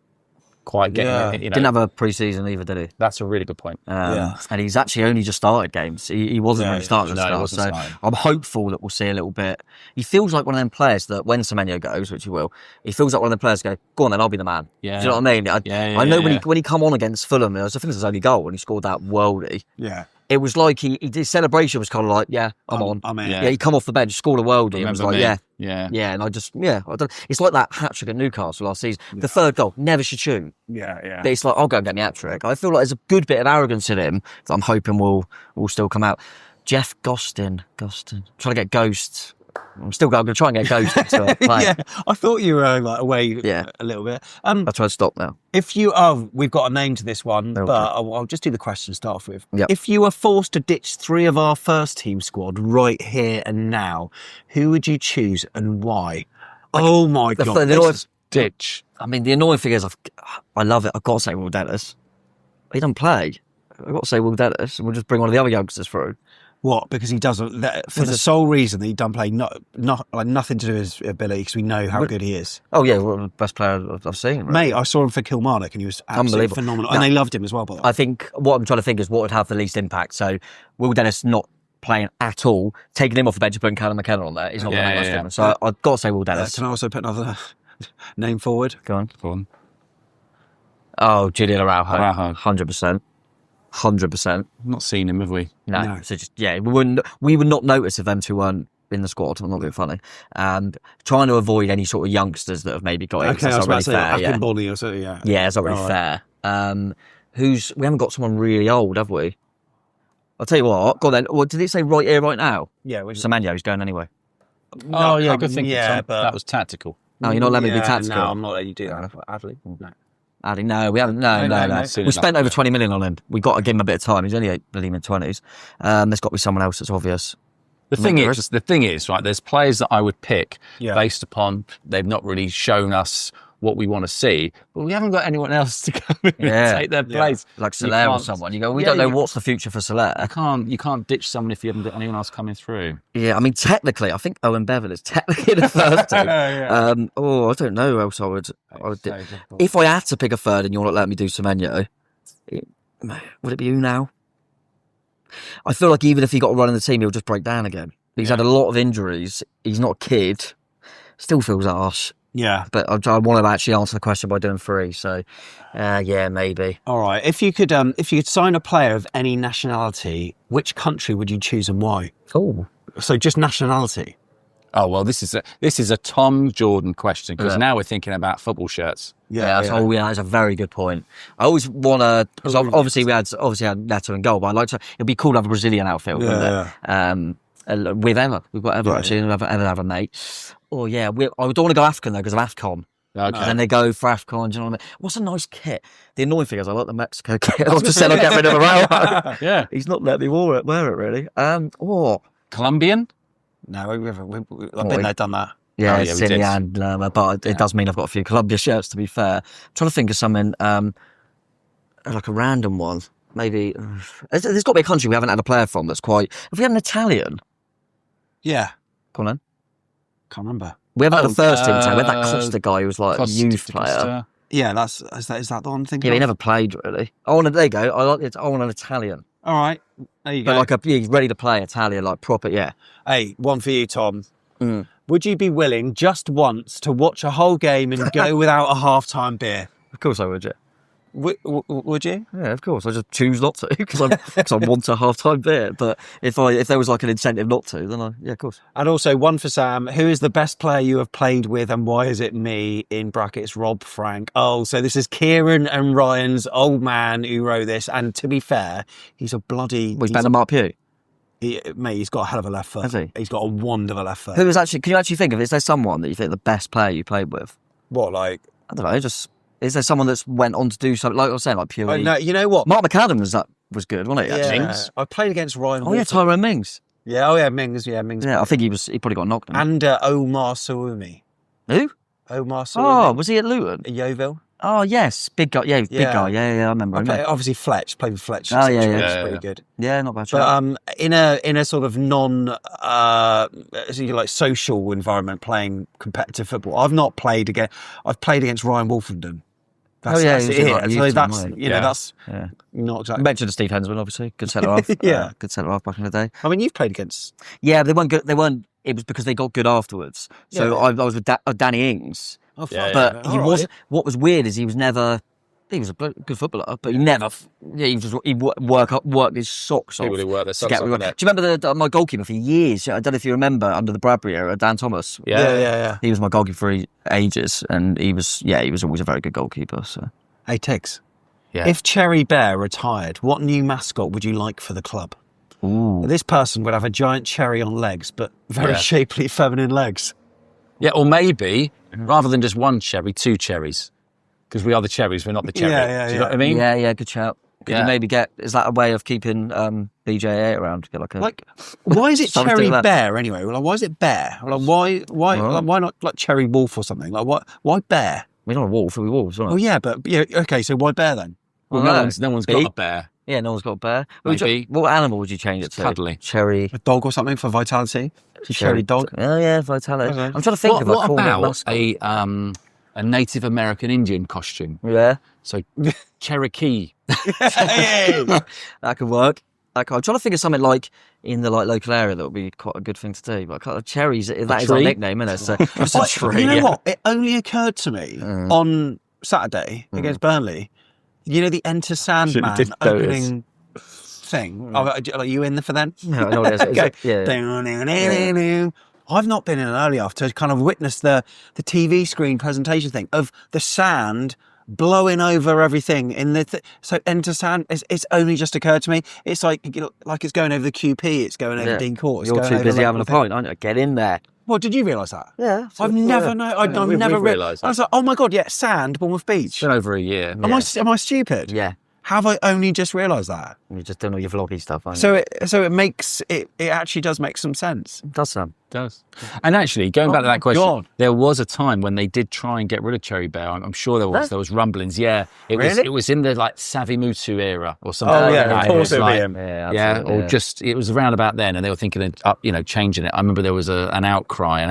Speaker 3: quite getting it.
Speaker 2: Didn't have a pre-season either, did he?
Speaker 3: That's a really good point.
Speaker 2: And he's actually only just started games. He wasn't really starting at the start. So I'm hopeful that we'll see a little bit. He feels like one of them players that when Semenyo goes, which he will, he feels like one of them players go on then, I'll be the man. Yeah. Do you know what I mean? I know when he come on against Fulham, I think it was his only goal when he scored that worldie. Yeah. It was like his celebration was kind of like, I'm on. I'm in. Yeah, he come off the bench, scored a worldie. It was like, yeah. And I don't. It's like that hat trick at Newcastle last season. The third goal, never should shoot. Yeah. But it's like, I'll go and get my hat trick. I feel like there's a good bit of arrogance in him that I'm hoping will still come out. Jeff Gostin, trying to get Ghosts. I'm going to try and get Ghost to play.
Speaker 1: Yeah, I thought you were away a little bit.
Speaker 2: I'll try to stop now.
Speaker 1: We've got a name to this one, but I'll just do the question to start off with.
Speaker 2: Yep.
Speaker 1: If you were forced to ditch 3 of our first team squad right here and now, who would you choose and why? Oh my God.
Speaker 3: Ditch.
Speaker 2: I mean, the annoying thing is, I love it. I've got to say Will Dennis. He doesn't play. I've got to say Will Dennis, and we'll just bring one of the other youngsters through.
Speaker 1: What? Because he doesn't, for the sole reason that he doesn't play, not like nothing to do with his ability, because we know how good he is.
Speaker 2: Oh yeah, well, the best player I've seen. Right?
Speaker 1: Mate, I saw him for Kilmarnock and he was absolutely phenomenal. And they loved him as well, by the way.
Speaker 2: I think what I'm trying to think is what would have the least impact. So Will Dennis not playing at all, taking him off the bench and putting Callum McKenna on there, he's not going to make much difference. So I've got to say Will Dennis.
Speaker 1: Can I also put another name forward?
Speaker 2: Go on. Oh, Julian Araujo. 100%. 100%.
Speaker 3: Not seen him, have we?
Speaker 2: No. So just we would not notice if them two weren't in the squad. I'm not being funny. And trying to avoid any sort of youngsters that have maybe got in.
Speaker 1: Okay, I was about to say
Speaker 2: fair.
Speaker 1: Bonnie or so. Yeah,
Speaker 2: it's not really fair. We haven't got someone really old, have we? I'll tell you what. Go on then. What did it say right here, right now?
Speaker 1: Yeah.
Speaker 2: Semenyo's going anyway.
Speaker 3: Good thing.
Speaker 1: Yeah, but
Speaker 3: that was tactical.
Speaker 2: No, you're not letting me be tactical.
Speaker 1: No, I'm not letting you do that. Adley? No.
Speaker 2: Addy, no, we haven't. No. We spent over 20 million on him. We got to give him a bit of time. He's only mid-20s. There's got to be someone else that's obvious.
Speaker 3: The thing is, right, there's players that I would pick based upon they've not really shown us what we want to see, but we haven't got anyone else to come in and take their place.
Speaker 2: Like Soler or someone. You go, we don't know what's the future for Soler.
Speaker 3: You can't ditch someone if you haven't got anyone else coming through.
Speaker 2: Yeah, I mean, technically, I think Owen Bevan is technically the first team. I don't know who else I would do. If I had to pick a third and you're not letting me do Semenyo, would it be Unai? I feel like even if he got a run in the team, he'll just break down again. He's had a lot of injuries. He's not a kid. Still feels harsh. Yeah. But I want to actually answer the question by doing 3. So, maybe.
Speaker 1: All right. If you could sign a player of any nationality, which country would you choose and why?
Speaker 2: Oh.
Speaker 1: So just nationality.
Speaker 3: Oh, well, this is a Tom Jordan question, because now we're thinking about football shirts.
Speaker 2: That's a very good point. I always want to, because obviously we had Neto in goal, but I'd like to, it'd be cool to have a Brazilian outfield, wouldn't it? We've got Ever actually, ever have a mate. Oh yeah, I don't want to go African though because of AFCON. Okay. And then they go for AFCON. Do you know what I mean? What's a nice kit? The annoying thing is I like the Mexico kit. I just said I'll get rid of the
Speaker 3: Yeah,
Speaker 2: he's not let me wear it really.
Speaker 3: Colombian?
Speaker 1: No, I've been there, done that.
Speaker 2: Yeah, but it does mean I've got a few Colombia shirts. To be fair, I'm trying to think of something like a random one. Maybe there's got to be a country we haven't had a player from that's quite. Have we had an Italian?
Speaker 1: Yeah.
Speaker 2: Come on then.
Speaker 1: Can't remember.
Speaker 2: We haven't had a first team team. We had that Costa guy who was like a youth player.
Speaker 1: Yeah, is that the one I'm thinking
Speaker 2: Yeah,
Speaker 1: of?
Speaker 2: he never played really. There you go. I want an Italian.
Speaker 1: All right. There you go.
Speaker 2: But he's ready to play Italian, like proper, yeah.
Speaker 1: Hey, one for you, Tom. Would you be willing just once to watch a whole game and go without a half-time beer?
Speaker 2: Of course I would, yeah.
Speaker 1: Would you?
Speaker 2: Yeah, of course. I just choose not to because I want a half-time beer. But if there was like an incentive not to, then of course.
Speaker 1: And also one for Sam. Who is the best player you have played with, and why is it me? In brackets, Rob Frank. Oh, so this is Kieran and Ryan's old man who wrote this. And to be fair, he's a bloody.
Speaker 2: He's better than Mark Pugh.
Speaker 1: He's got a hell of a left foot.
Speaker 2: Has he?
Speaker 1: He's got a wand of a left foot.
Speaker 2: Who is actually? Can you actually think of? Is there someone that you think the best player you played with?
Speaker 1: What, like?
Speaker 2: I don't know. Is there someone that's went on to do something like I was saying, like Pure?
Speaker 1: No, you know what?
Speaker 2: Mark McAdam was good, wasn't he?
Speaker 1: Yeah, I played against Ryan.
Speaker 2: Oh yeah, Tyrone Mings.
Speaker 1: Yeah, Mings. Yeah, Mings.
Speaker 2: Yeah, I think he probably got knocked.
Speaker 1: And Omar Sawumi.
Speaker 2: Who?
Speaker 1: Omar Sawumi.
Speaker 2: Oh, was he at Luton?
Speaker 1: Yeovil.
Speaker 2: Oh yes, big guy. Yeah, big guy. Yeah, I remember.
Speaker 1: Obviously, played with Fletch.
Speaker 2: Oh yeah,
Speaker 1: pretty good.
Speaker 2: Yeah, not bad.
Speaker 1: But in a sort of non like social environment, playing competitive football, I've played against Ryan Wolfenden. That's that's not exactly.
Speaker 2: Mentioned Steve Hensman, obviously, good centre half. Good centre half back in the day.
Speaker 1: I mean, you've played against.
Speaker 2: Yeah, they weren't good. They weren't. It was because they got good afterwards. So I was with Danny Ings.
Speaker 1: Oh,
Speaker 2: but he was. What was weird is he was never. He was a good footballer, but he never. He worked his socks off.
Speaker 3: He would work their socks off.
Speaker 2: Do you remember my goalkeeper for years? I don't know if you remember under the Bradbury era, Dan Thomas.
Speaker 1: Yeah.
Speaker 2: He was my goalkeeper for ages, and he was always a very good goalkeeper. So,
Speaker 1: hey Tiggs, if Cherry Bear retired, what new mascot would you like for the club?
Speaker 2: Ooh.
Speaker 1: This person would have a giant cherry on legs, but very shapely feminine legs.
Speaker 3: Yeah, or maybe rather than just one cherry, 2 cherries. Because we are the cherries, we're not the cherry. Do you know what I mean?
Speaker 2: Yeah, good shout. Could you maybe is that a way of keeping BJ8 around? Get
Speaker 1: why is it Cherry Bear anyway? Like, why is it Bear? Like, why not like Cherry Wolf or something? Like, why Bear?
Speaker 2: We're not a wolf, we're wolves, aren't we?
Speaker 1: Oh yeah, but okay, so why Bear then?
Speaker 3: Well, no one's got a bear.
Speaker 2: Yeah, no one's got a bear.
Speaker 3: Maybe.
Speaker 2: What animal would you change it to?
Speaker 3: Cuddly.
Speaker 2: Cherry.
Speaker 1: A dog or something for vitality? Cherry dog?
Speaker 2: Oh yeah, vitality. Okay. I'm trying to think of
Speaker 3: what about a Native American Indian costume?
Speaker 2: Yeah.
Speaker 3: So Cherokee.
Speaker 2: That could work. I'm trying to think of something like in the local area that would be quite a good thing to do. But cherries, that is our nickname, isn't it? So it's a tree.
Speaker 1: You know what? It only occurred to me on Saturday against Burnley. You know the Enter Sandman opening thing? Are you in there for that?
Speaker 2: No, no, it is.
Speaker 1: Okay.
Speaker 2: Yeah.
Speaker 1: I've not been in early enough to kind of witness the TV screen presentation thing of the sand blowing over everything in the so Enter Sand. It's only just occurred to me. It's like it's going over the QP. It's going over Dean Court.
Speaker 2: You're too busy having a pint, aren't you? Get in there.
Speaker 1: Well, did you realise that?
Speaker 2: Yeah.
Speaker 1: I've never known. I've never realised. I was like, oh my god, sand, Bournemouth Beach.
Speaker 3: It's been over a year.
Speaker 1: Am I stupid?
Speaker 2: Yeah.
Speaker 1: Have I only just realised that?
Speaker 2: You just don't know your vloggy stuff, aren't
Speaker 1: So it makes it actually does make some sense.
Speaker 2: It does some.
Speaker 3: Does. And actually, going back to that question,
Speaker 1: God.
Speaker 3: there was a time when they did try and get rid of Cherry Bear. I'm sure there was rumblings. Yeah,
Speaker 1: Really?
Speaker 3: it was in the like Savimutu era or something.
Speaker 1: Oh, yeah,
Speaker 3: like
Speaker 1: of
Speaker 3: that.
Speaker 1: course
Speaker 3: It was
Speaker 1: it'd be
Speaker 3: like,
Speaker 1: him.
Speaker 2: Yeah,
Speaker 3: or just it was around about then, and they were thinking of changing it. I remember there was an outcry,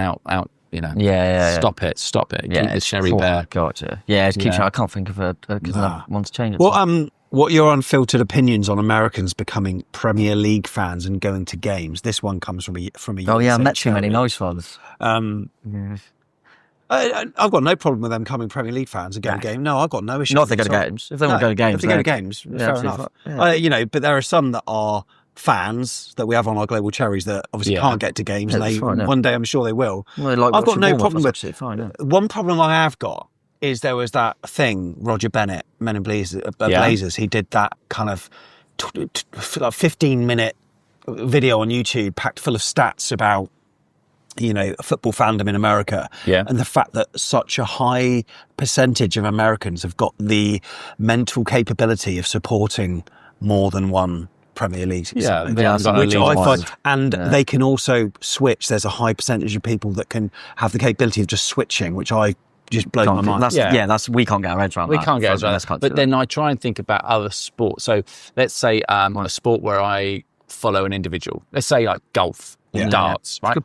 Speaker 3: stop it, keep the Cherry Bear.
Speaker 2: Gotcha. Yeah, it's keep. I can't think of because I want to change it.
Speaker 1: Well, what your unfiltered opinions on Americans becoming Premier League fans and going to games? This one comes from a.
Speaker 2: Oh yeah, I met too many nice ones.
Speaker 1: I've got no problem with them becoming Premier League fans and going to games. No, I've got no issue.
Speaker 2: Not if they go to games. If they want to go to games,
Speaker 1: if they go to games, fair enough.
Speaker 2: Yeah.
Speaker 1: But there are some that are fans that we have on our global cherries that obviously can't get to games, and one day I'm sure they will.
Speaker 2: Well,
Speaker 1: I've got no problem with
Speaker 2: it. Fine,
Speaker 1: One problem I have got is there was that thing, Roger Bennett, Men in Blazers, he did that kind of 15-minute video on YouTube packed full of stats about football fandom in America, and the fact that such a high percentage of Americans have got the mental capability of supporting more than one Premier League, which I find, and they can also switch. There's a high percentage of people that can have the capability of just switching, which I just blows my mind.
Speaker 2: We can't get our heads around that.
Speaker 3: We can't get our heads around that. But then I try and think about other sports. So let's say a sport where I follow an individual. Let's say like golf. Darts, right?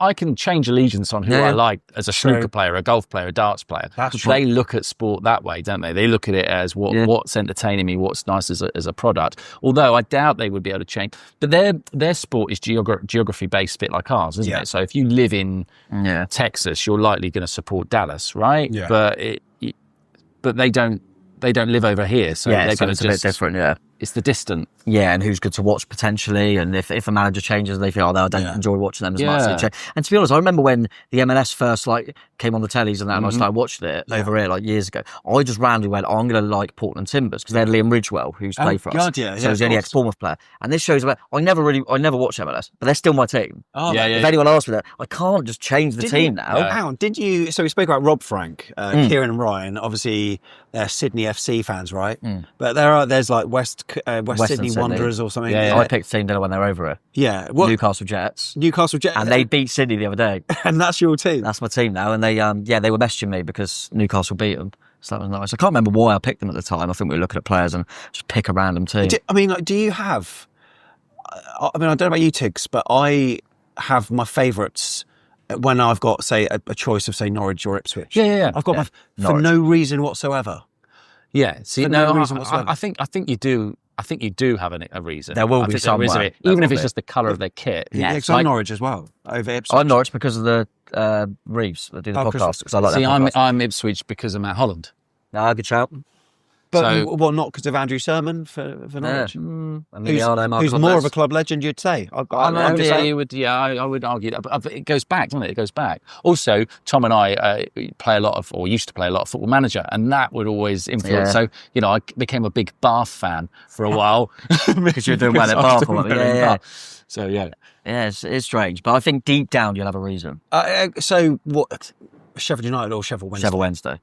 Speaker 3: I can change allegiance on who I like as a snooker player, a golf player, a darts player. They look at sport that way, don't they? They look at it as what's entertaining me, what's nice as a product. Although I doubt they would be able to change. But their sport is geography based, a bit like ours, isn't it? So if you live in Texas, you're likely going to support Dallas, right? Yeah. But they don't live over here, so they're going to
Speaker 2: a bit different. Yeah.
Speaker 3: It's the distant.
Speaker 2: Yeah, and who's good to watch potentially, and if a manager changes, they feel, I don't enjoy watching them as much. And to be honest, I remember when the MLS first came on the tellies and that, and I started watching it over here years ago. I just randomly went, I'm going to like Portland Timbers because they had Liam Ridgewell, who's played for us. So he's the only ex-Bournemouth player. And this shows about I never watched MLS, but they're still my team. If anyone asks me that, I can't just change the team now.
Speaker 1: Hang on, did you? So we spoke about Rob Frank, Kieran and Ryan. Obviously, they're Sydney FC fans, right? But there's like West Sydney Wanderers or something.
Speaker 2: I picked the team when they were over it.
Speaker 1: Yeah.
Speaker 2: Newcastle Jets.
Speaker 1: And
Speaker 2: they beat Sydney the other day.
Speaker 1: And that's your team?
Speaker 2: That's my team now. And they were messaging me because Newcastle beat them. So that was nice. I can't remember why I picked them at the time. I think we were looking at players and just pick a random team.
Speaker 1: Do you have... I don't know about you, Tiggs, but I have my favourites when I've got, say, a choice of, say, Norwich or Ipswich.
Speaker 3: Yeah.
Speaker 1: I've got for no reason whatsoever.
Speaker 3: Yeah. See,
Speaker 1: no reason whatsoever.
Speaker 3: I think you do. I think you do have a reason.
Speaker 2: There will be somewhere.
Speaker 3: Even if it's just the colour of their kit.
Speaker 1: Yeah, because I'm Norwich as well, over Ipswich.
Speaker 2: I'm Norwich because of the Reeves that do the podcast. Because I like that podcast.
Speaker 3: I'm Ipswich because of Matt Holland.
Speaker 2: Good shout.
Speaker 1: But not because of Andrew Sermon for Norwich. Who's more of a club legend, you'd say? I would argue that. But it goes back, doesn't it? It goes back. Also, Tom and I used to play a lot of Football Manager, and that would always influence. So, I became a big Bath fan for a while.
Speaker 2: Because you're doing well at Bath.
Speaker 3: So, yeah.
Speaker 2: Yeah, it's strange. But I think deep down you'll have a reason.
Speaker 1: So, what? Sheffield United or Sheffield Wednesday?
Speaker 2: Sheffield Wednesday.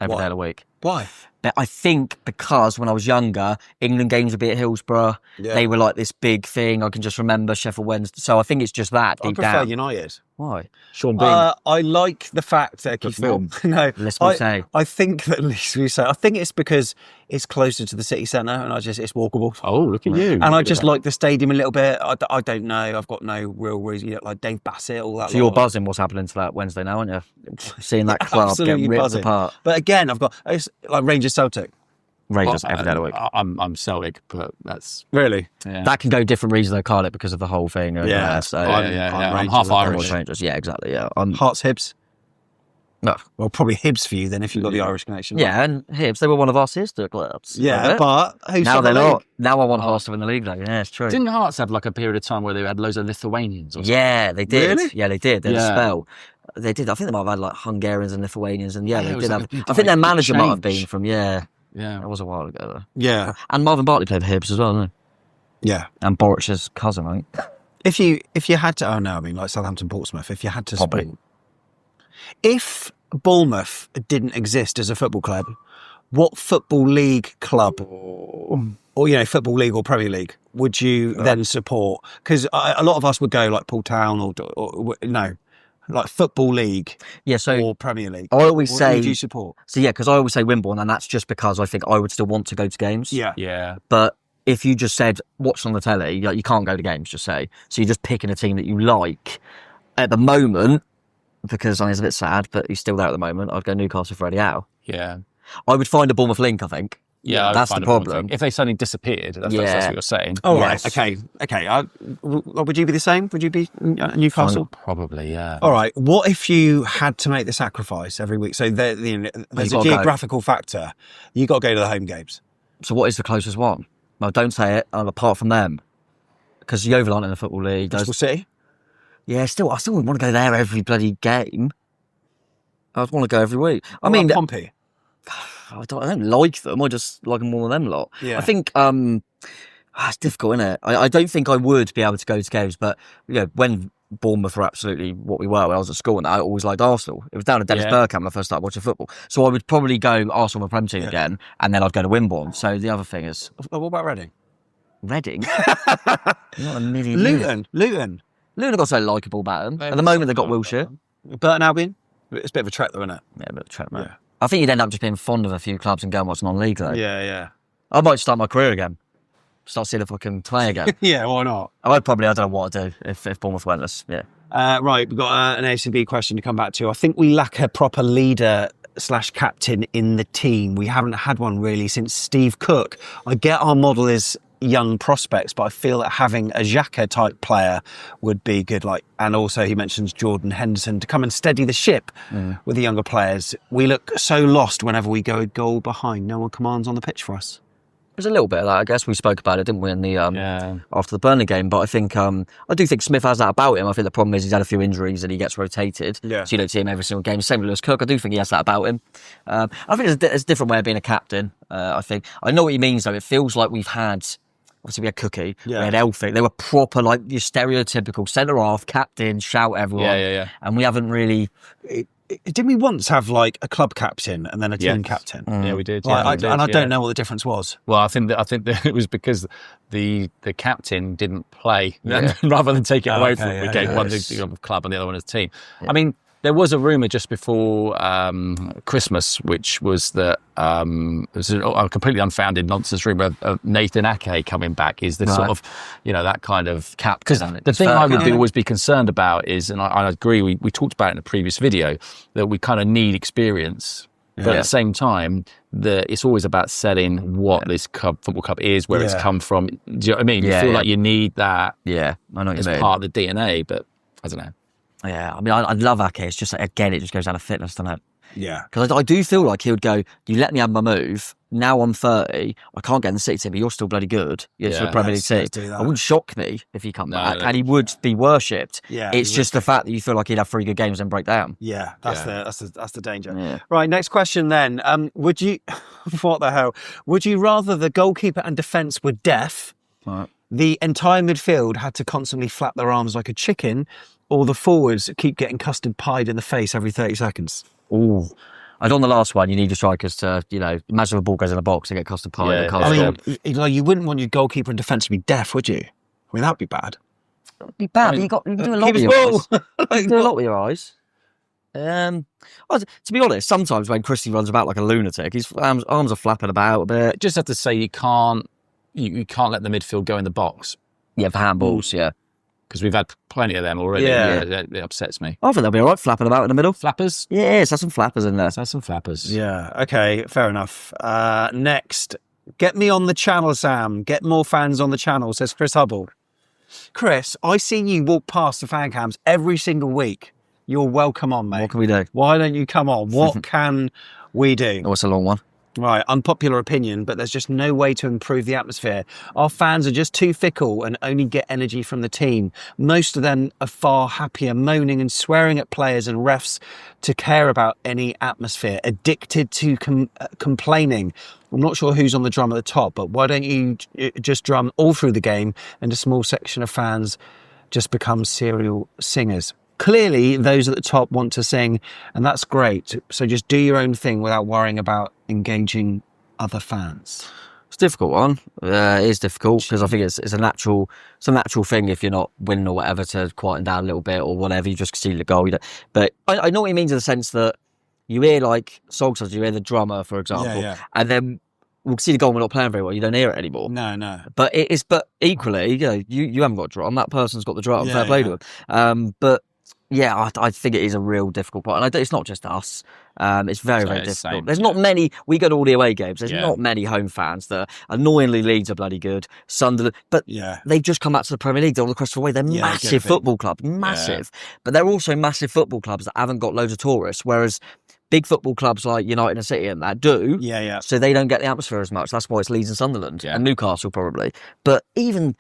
Speaker 2: Every day of the week.
Speaker 1: Why?
Speaker 2: But I think because when I was younger, England games would be at Hillsborough. Yeah. They were like this big thing. I can just remember Sheffield Wednesday. So I think it's just that deep down.
Speaker 1: I prefer United.
Speaker 2: Why?
Speaker 3: Sean Bean.
Speaker 1: I like the fact that
Speaker 3: the film.
Speaker 1: No,
Speaker 2: say.
Speaker 1: I think that I think it's because it's closer to the city centre, and it's walkable.
Speaker 3: Oh, look at you!
Speaker 1: And I just like the stadium a little bit. I don't know. I've got no real reason. Like Dave Bassett, all that.
Speaker 2: So you're buzzing. What's happening to that Wednesday now, aren't you? Seeing that club get ripped apart.
Speaker 1: But again, it's like Rangers Celtic.
Speaker 2: Rangers every day of the week.
Speaker 3: I'm Celtic, but that's
Speaker 1: really
Speaker 2: that can go different reasons though, can't it? Because of the whole thing.
Speaker 3: I'm half Irish.
Speaker 2: Rangers. Yeah, exactly. Yeah,
Speaker 1: Hearts, Hibs.
Speaker 2: No,
Speaker 1: well, probably Hibs for you then if you've got the Irish connection.
Speaker 2: Yeah, and Hibs, they were one of our sister clubs.
Speaker 1: Yeah, but
Speaker 2: now they're not. Now I want Hearts to win the league though. Yeah, it's true.
Speaker 3: Didn't Hearts have like a period of time where they had loads of Lithuanians? Or something?
Speaker 2: Yeah, they did.
Speaker 1: Really?
Speaker 2: Yeah, they did. They had a spell. They did. I think they might have had like Hungarians and Lithuanians, and they did have. I think their manager might have been from
Speaker 3: Yeah,
Speaker 2: that was a while ago though.
Speaker 1: Yeah,
Speaker 2: and Marvin Bartley played for Hibs as well, didn't
Speaker 1: he? Yeah,
Speaker 2: and Boric's cousin, right?
Speaker 1: If you had to, like Southampton, Portsmouth. If you had to split, if Bournemouth didn't exist as a football club, what football league club, or football league or Premier League, would you then support? Because a lot of us would go like Poole Town or no, like football league, or Premier League.
Speaker 2: I always say,
Speaker 1: who do you support?
Speaker 2: So because I always say Wimborne, and that's just because I think I would still want to go to games.
Speaker 3: Yeah.
Speaker 2: But if you just said watch on the telly, you can't go to games. Just say so. You're just picking a team that you like at the moment. Because it's a bit sad, but he's still there at the moment. I'd go Newcastle for Eddie Howe.
Speaker 3: Yeah.
Speaker 2: I would find a Bournemouth link, I think.
Speaker 3: Yeah,
Speaker 2: that's the problem.
Speaker 3: If they suddenly disappeared, that's what you're saying.
Speaker 1: Oh, yes. Right. Okay. Would you be the same? Would you be Newcastle?
Speaker 3: Probably, yeah.
Speaker 1: All right. What if you had to make the sacrifice every week? So there's a geographical factor. You got to go to the home games.
Speaker 2: So what is the closest one? Well, don't say it. Apart from them, because the Yeovil aren't in the Football League.
Speaker 1: Bristol City.
Speaker 2: Yeah, I still wouldn't want to go there every bloody game. I'd want to go every week. I mean,
Speaker 1: Pompey.
Speaker 2: I don't like them. I just like them more than them lot.
Speaker 1: Yeah.
Speaker 2: I think it's difficult, isn't it? I don't think I would be able to go to games, but when Bournemouth were absolutely what we were when I was at school, and I always liked Arsenal. It was down at Dennis Bergkamp when I first started watching football. So I would probably go Arsenal, my Prem team again, and then I'd go to Wimborne. So the other thing is,
Speaker 1: what about Reading?
Speaker 2: Reading? Not a million.
Speaker 1: Luton
Speaker 2: have got so likeable about them. At the moment, they've got Wilshire.
Speaker 1: Burton Albion. It's a bit of a trek, though, isn't it?
Speaker 2: Yeah, a bit of a trek, mate. Yeah. I think you'd end up just being fond of a few clubs and go and watch non-league, though.
Speaker 1: Yeah.
Speaker 2: I might start my career again. Start seeing if I can play again.
Speaker 1: Yeah, why not?
Speaker 2: I don't know what I'd do if Bournemouth went us. Yeah.
Speaker 1: Right, we've got an AFCB question to come back to. I think we lack a proper leader / captain in the team. We haven't had one really since Steve Cook. I get our model is young prospects, but I feel that having a Xhaka type player would be good. And also he mentions Jordan Henderson to come and steady the ship with the younger players. We look so lost whenever we go a goal behind. No one commands on the pitch for us.
Speaker 2: There's a little bit of that. I guess we spoke about it, didn't we, in the after the Burnley game? But I think I do think Smith has that about him. I think the problem is he's had a few injuries and he gets rotated. Yeah. So you don't see him every single game. Same with Lewis Cook. I do think he has that about him. I think there's a different way of being a captain. I think I know what he means though. It feels like we've had. Obviously, we had Cookie, we had Elphick. They were proper, like your stereotypical centre half, captain, shout everyone.
Speaker 3: Yeah.
Speaker 2: And we haven't really.
Speaker 1: Didn't we once have like a club captain and then a team captain?
Speaker 3: Yeah, we did.
Speaker 1: I don't know what the difference was.
Speaker 3: Well, I think that it was because the captain didn't play rather than take it away from him. We gave one to the club and the other one as team. Yeah. I mean, there was a rumour just before Christmas, which was that it was a completely unfounded nonsense rumour of Nathan Ake coming back. Is the sort of, that kind of cap? Because the thing I would always be concerned about is, and I agree, we talked about it in a previous video, that we kind of need experience. But at the same time, it's always about selling what this football club is, where it's come from. Do you know what I mean? You feel like you need that
Speaker 2: I know
Speaker 3: as part of the DNA, but I don't know.
Speaker 2: Yeah, I mean, I love Ake. It's just, again, it just goes down to fitness, doesn't it?
Speaker 1: Yeah.
Speaker 2: Because I do feel like he would go, you let me have my move, now I'm 30, I can't get in the City team, but you're still bloody good. You're still a Premier League team. It wouldn't shock me if he come back, and he would be worshipped. Yeah, it's just the fact that you feel like he'd have 3 good games and break down.
Speaker 1: Yeah, that's the danger. Yeah. Right, next question then. Would you, what the hell, would you rather the goalkeeper and defence were deaf, the entire midfield had to constantly flap their arms like a chicken, or the forwards keep getting custard pied in the face every 30 seconds?
Speaker 2: Ooh. And on the last one, you need your strikers to, imagine if a ball goes in a box and get custard pied.
Speaker 1: I mean, you wouldn't want your goalkeeper and defence to be deaf, would you? I mean, that'd be bad.
Speaker 2: It'd be bad. You can do a lot with your eyes. You can do a lot with your eyes. To be honest, sometimes when Christie runs about like a lunatic, his arms are flapping about a bit.
Speaker 3: Just have to say you can't let the midfield go in the box.
Speaker 2: Yeah, for handballs,
Speaker 3: Because we've had plenty of them already. Yeah. It upsets me.
Speaker 2: I think they'll be all right flapping about in the middle.
Speaker 3: Flappers?
Speaker 2: Yes, have some flappers in there.
Speaker 3: Have some flappers.
Speaker 1: Yeah, okay, fair enough. Next, get me on the channel, Sam. Get more fans on the channel, says Chris Hubble. Chris, I see you walk past the fan cams every single week. You're welcome on, mate.
Speaker 2: What can we do?
Speaker 1: Why don't you come on? What can we do?
Speaker 2: Oh, it's a long one.
Speaker 1: Right, unpopular opinion, but there's just no way to improve the atmosphere. Our fans are just too fickle and only get energy from the team. Most of them are far happier moaning and swearing at players and refs to care about any atmosphere, addicted to complaining. I'm not sure who's on the drum at the top, but why don't you just drum all through the game and a small section of fans just become serial singers? clearly those at the top want to sing, and that's great. So just do your own thing without worrying about engaging other fans.
Speaker 2: It's a difficult one. It is difficult because I think it's a natural thing if you're not winning or whatever to quieten down a little bit or whatever. You just concede the goal. But I know what he means in the sense that you hear like songs, you hear the drummer, for example, and then we'll see the goal. We're not playing very well. You don't hear it anymore.
Speaker 1: No.
Speaker 2: But equally, you haven't got a drum. That person's got the drum. Fair play to them. But yeah, I think it is a real difficult part, and it's not just us. It's very difficult.
Speaker 3: Same.
Speaker 2: There's not many. We go to all the away games. There's not many home fans that annoyingly Leeds are bloody good. Sunderland, but they've just come back to the Premier League. They're all across the way. They're massive football clubs, massive. But they're also massive football clubs that haven't got loads of tourists. Whereas big football clubs like United and City and that do. So they don't get the atmosphere as much. That's why it's Leeds and Sunderland and Newcastle probably. But even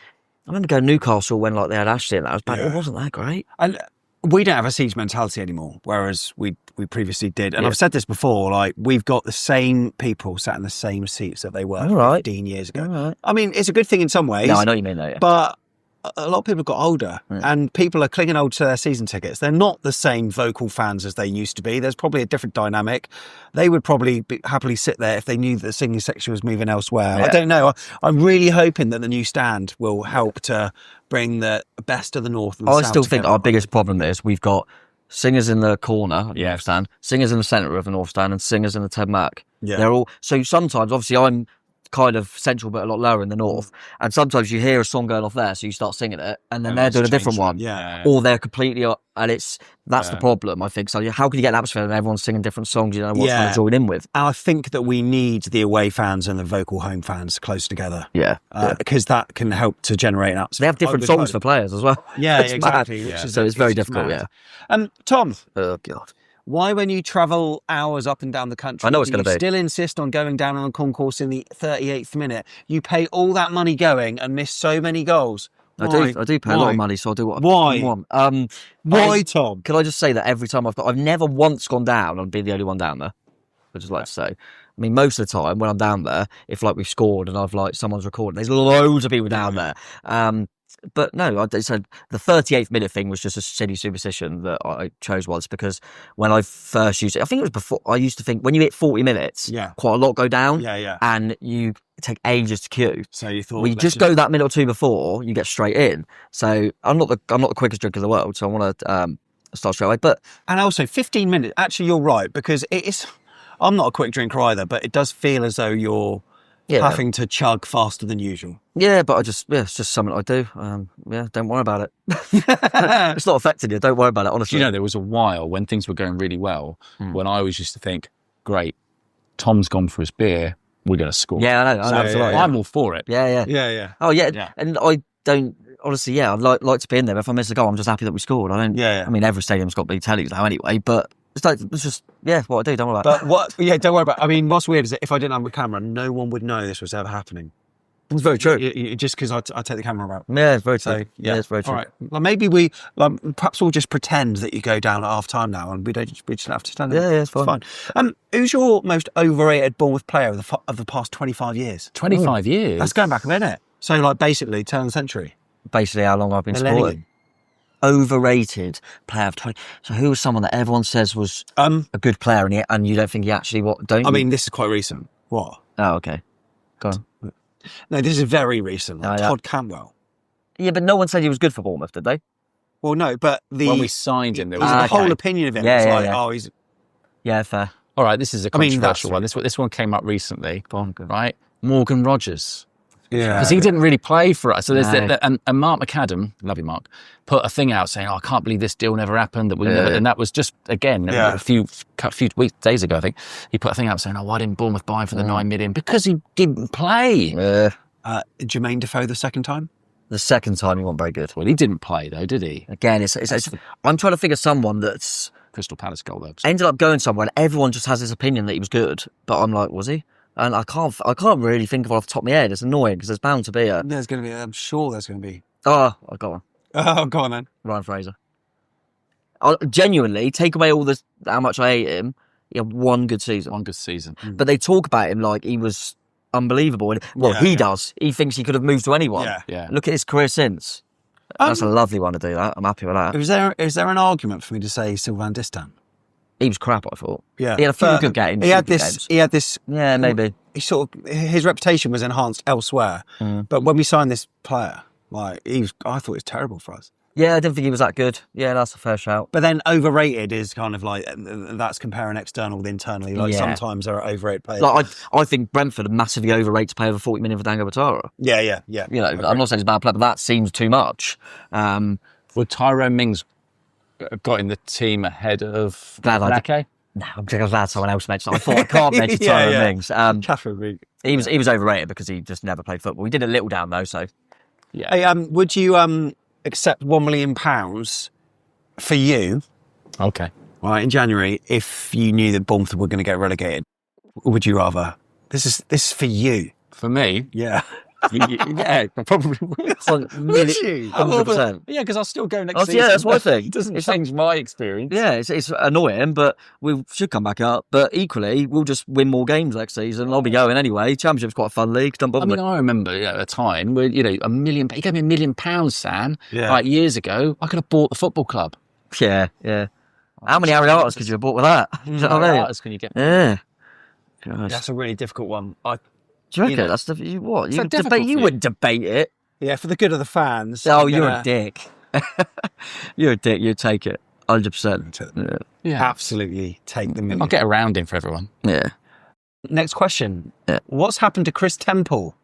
Speaker 2: I remember going to Newcastle when like they had Ashley and that was bad. It wasn't that great.
Speaker 1: And we don't have a siege mentality anymore, whereas we previously did. And I've said this before, like we've got the same people sat in the same seats that they were 15 years ago. I mean, it's a good thing in some ways.
Speaker 2: No, I know what you mean though. Yeah.
Speaker 1: But a lot of people have got older and people are clinging on to their season tickets. They're not the same vocal fans as they used to be. There's probably a different dynamic. They would probably happily sit there if they knew that the singing section was moving elsewhere. I don't know. I'm really hoping that the new stand will help to bring the best of the North and the South
Speaker 2: I still think
Speaker 1: together.
Speaker 2: our biggest problem is we've got singers in the corner of the North Stand, singers in the centre of the North Stand, and singers in the Ted Mac. They're all so sometimes obviously I'm kind of central but a lot lower in the north, and sometimes you hear a song going off there, so you start singing it, and then they're doing a different one, or they're completely and that's the problem, I think. So how can you get an atmosphere and everyone's singing different songs? You know what's going to join in with.
Speaker 1: And I think that we need the away fans and the vocal home fans close together. Because that can help to generate an atmosphere.
Speaker 2: They have different songs for players as well.
Speaker 1: Exactly.
Speaker 2: So it's very difficult.
Speaker 1: Tom.
Speaker 2: Oh God.
Speaker 1: Why, when you travel hours up and down the country,
Speaker 2: I know it's going to be.
Speaker 1: Still insist on going down on the concourse in the 38th minute? You pay all that money going and miss so many goals. Why?
Speaker 2: I do pay a lot of money, so I'll do what
Speaker 1: Why?
Speaker 2: I want.
Speaker 1: Why, Tom?
Speaker 2: Can I just say that every time I've never once gone down and been the only one down there. I'd just like to say. I mean, most of the time when I'm down there, if like we've scored and I've like someone's recording, there's loads of people down there. But no, I said the 38th minute thing was just a silly superstition that I chose once, because when I first used it, I think it was before, I used to think when you hit 40 minutes, quite a lot go down, and you take ages to queue.
Speaker 1: So you thought,
Speaker 2: we just go that minute or two before you get straight in. So I'm not the quickest drinker in the world, so I want to start straight away.
Speaker 1: And also 15 minutes. Actually, you're right, because I'm not a quick drinker either, but it does feel as though you're having to chug faster than usual.
Speaker 2: Yeah, but it's just something I do. Don't worry about it. It's not affecting you. Don't worry about it, honestly.
Speaker 3: You know, there was a while when things were going really well, when I always used to think, great, Tom's gone for his beer, we're going to score.
Speaker 2: Yeah, I know. Absolutely.
Speaker 3: I'm all for it.
Speaker 2: Yeah. Oh, yeah. And I don't, honestly, I'd like to be in there. If I miss a goal, I'm just happy that we scored. I don't, I mean, every stadium's got big tellies now anyway, but it's just what I do. Don't worry about it.
Speaker 1: Don't worry about it. I mean, what's weird is that if I didn't have a camera, no one would know this was ever happening.
Speaker 2: It's very true.
Speaker 1: Just because I take the camera out.
Speaker 2: Yeah, it's very true.
Speaker 1: So,
Speaker 2: It's very true.
Speaker 1: All right. Well, maybe perhaps we'll just pretend that you go down at half time now, and we just have to stand there.
Speaker 2: Yeah, it's fine.
Speaker 1: Who's your most overrated Bournemouth player of the past 25 years?
Speaker 3: 25 years?
Speaker 1: That's going back a minute. So, like, basically, turn of the century.
Speaker 2: Basically, how long I've been supporting. Overrated player of 20. So who was someone that everyone says was a good player and you don't think he actually don't you?
Speaker 1: I mean, this is quite recent. What?
Speaker 2: Oh, okay. Go on.
Speaker 1: No, this is very recent. Todd Cantwell.
Speaker 2: Yeah, but no one said he was good for Bournemouth, did they?
Speaker 1: Well, no, but
Speaker 3: when we signed him, there was
Speaker 1: the whole opinion of him was he's...
Speaker 2: Yeah, fair.
Speaker 3: All right, this is a controversial one. This one came up recently, right? Morgan Rogers.
Speaker 1: Yeah.
Speaker 3: Because he didn't really play for us. So there's and Mark McAdam, love you, Mark, put a thing out saying, I can't believe this deal never happened. And that was just, again, a few days ago, I think. He put a thing out saying, why didn't Bournemouth buy him for the 9 million? Because he didn't play.
Speaker 1: Jermaine Defoe the second time?
Speaker 2: The second time he wasn't very good.
Speaker 3: Well, he didn't play, though, did he?
Speaker 2: Again, I'm trying to figure someone that's...
Speaker 3: Crystal Palace goal, though.
Speaker 2: Ended up going somewhere and everyone just has this opinion that he was good. But I'm like, was he? And I can't really think of it off the top of my head. It's annoying because there's bound to be a...
Speaker 1: There's going to be, I'm sure there's going to be.
Speaker 2: Oh, I got one.
Speaker 1: Oh, go on then.
Speaker 2: Ryan Fraser. I'll genuinely take away all this, how much I hate him. He had one good season. But they talk about him like he was unbelievable. And, he does. He thinks he could have moved to anyone.
Speaker 3: Yeah.
Speaker 2: Look at his career since. That's a lovely one to do that. I'm happy with that.
Speaker 1: Is there an argument for me to say Sylvain Distin?
Speaker 2: He was crap, I thought.
Speaker 1: Yeah.
Speaker 2: He had a few good games.
Speaker 1: He had this.
Speaker 2: Yeah, maybe.
Speaker 1: His reputation was enhanced elsewhere. But when we signed this player, I thought it was terrible for us.
Speaker 2: Yeah, I didn't think he was that good. Yeah, that's a fair shout.
Speaker 1: But then overrated is kind of like, that's comparing external with internally. Like sometimes there are overrated players.
Speaker 2: Like I think Brentford are massively overrated to pay over 40 million for Dango Batara.
Speaker 1: Yeah.
Speaker 2: You know, I'm not saying he's a bad player, but that seems too much.
Speaker 3: Would Tyrone Mings got in the team ahead of Lake?
Speaker 2: No, I'm glad someone else mentioned it. I thought I can't mention Tyrone Mings.
Speaker 1: Catherine,
Speaker 2: he was overrated because he just never played football. He did a little down though, so.
Speaker 3: Yeah.
Speaker 1: Hey, would you accept £1 million for you?
Speaker 3: Okay.
Speaker 1: Right, in January, if you knew that Bournemouth were going to get relegated, or would you rather? This is for you.
Speaker 3: For me?
Speaker 1: Yeah.
Speaker 3: Yeah, probably would.
Speaker 1: Would you?
Speaker 2: 100%.
Speaker 3: Yeah, because I'll still go next season.
Speaker 2: Yeah, that's my thing.
Speaker 3: It doesn't change my experience.
Speaker 2: Yeah, it's annoying, but we should come back up. But equally, we'll just win more games next season. I'll be going anyway. Championship's quite a fun league. Don't bother me.
Speaker 3: I remember a time where, $1 million, he gave me £1 million, Sam, like years ago. I could have bought the football club.
Speaker 2: Yeah. How many Ariatas could you have bought with that?
Speaker 3: How many Ariatas can you get?
Speaker 2: Yeah.
Speaker 1: Gosh. That's a really difficult one.
Speaker 2: Do you reckon that's you what? You wouldn't debate it.
Speaker 1: Yeah, for the good of the fans.
Speaker 2: Oh, you're a dick. You're a dick. You'd take it. 100%.
Speaker 1: Yeah. Absolutely take the million.
Speaker 3: I'll get around him for everyone.
Speaker 2: Yeah.
Speaker 1: Next question.
Speaker 2: Yeah.
Speaker 1: What's happened to Chris Temple?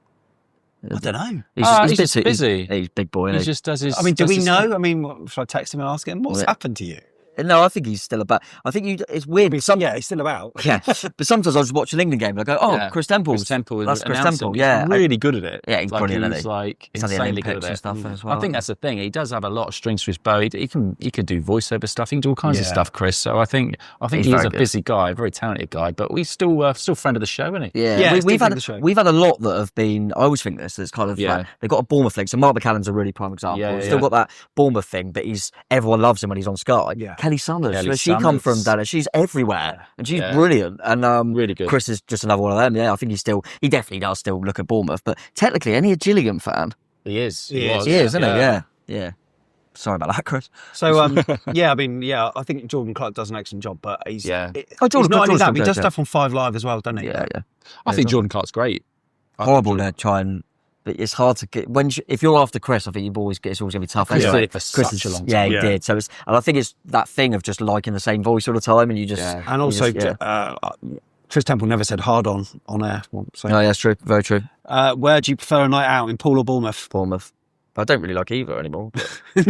Speaker 1: I don't know.
Speaker 3: He's just busy.
Speaker 2: He's big boy.
Speaker 3: He just does his...
Speaker 1: do we know? Should I text him and ask him? What's happened to you?
Speaker 2: No, I think he's still about. I think it's weird.
Speaker 1: He's still about.
Speaker 2: Yeah, but sometimes I just watch an England game and I go, Chris Temple.
Speaker 3: Chris Temple.
Speaker 2: That's Chris Temple. Yeah,
Speaker 3: really good at it.
Speaker 2: Yeah, he's brilliant.
Speaker 3: He's like insanely good at it.
Speaker 2: And stuff as well.
Speaker 3: I think that's the thing. He does have a lot of strings to his bow. He can do voiceover stuff. He can do all kinds of stuff, Chris. So I think he's a busy guy, a very talented guy. But we still friend of the show, isn't he?
Speaker 2: Yeah, we've had a lot that have been. I always think this. It's kind of like they've got a Bournemouth thing. So Mark McCallum's a really prime example. He's still got that Bournemouth thing, but everyone loves him when he's on Sky.
Speaker 1: Yeah.
Speaker 2: Kelly Summers. She come from Dallas. She's everywhere, and she's brilliant. And
Speaker 3: really good.
Speaker 2: Chris is just another one of them. Yeah, I think he definitely does still look at Bournemouth. But technically, any Gilligan fan,
Speaker 3: he is.
Speaker 2: He is, isn't he? Yeah. Sorry about that, Chris.
Speaker 1: So, I think Jordan Clark does an excellent job, but he's
Speaker 2: Jordan
Speaker 1: not only that, he does
Speaker 2: good,
Speaker 1: stuff on 5 Live as well, doesn't he?
Speaker 2: Yeah.
Speaker 3: I think Jordan Clark's great.
Speaker 2: Horrible to try and. But it's hard to get if you're after Chris. I think it's always going to be tough.
Speaker 3: He's did it for such a long time.
Speaker 2: Yeah, he did. So and I think it's that thing of just liking the same voice all the time, and you just
Speaker 1: and also Chris Temple never said hard on air. So.
Speaker 2: No, that's true. Very true.
Speaker 1: Where do you prefer a night out, in Poole or Bournemouth?
Speaker 2: Bournemouth. I don't really like either anymore.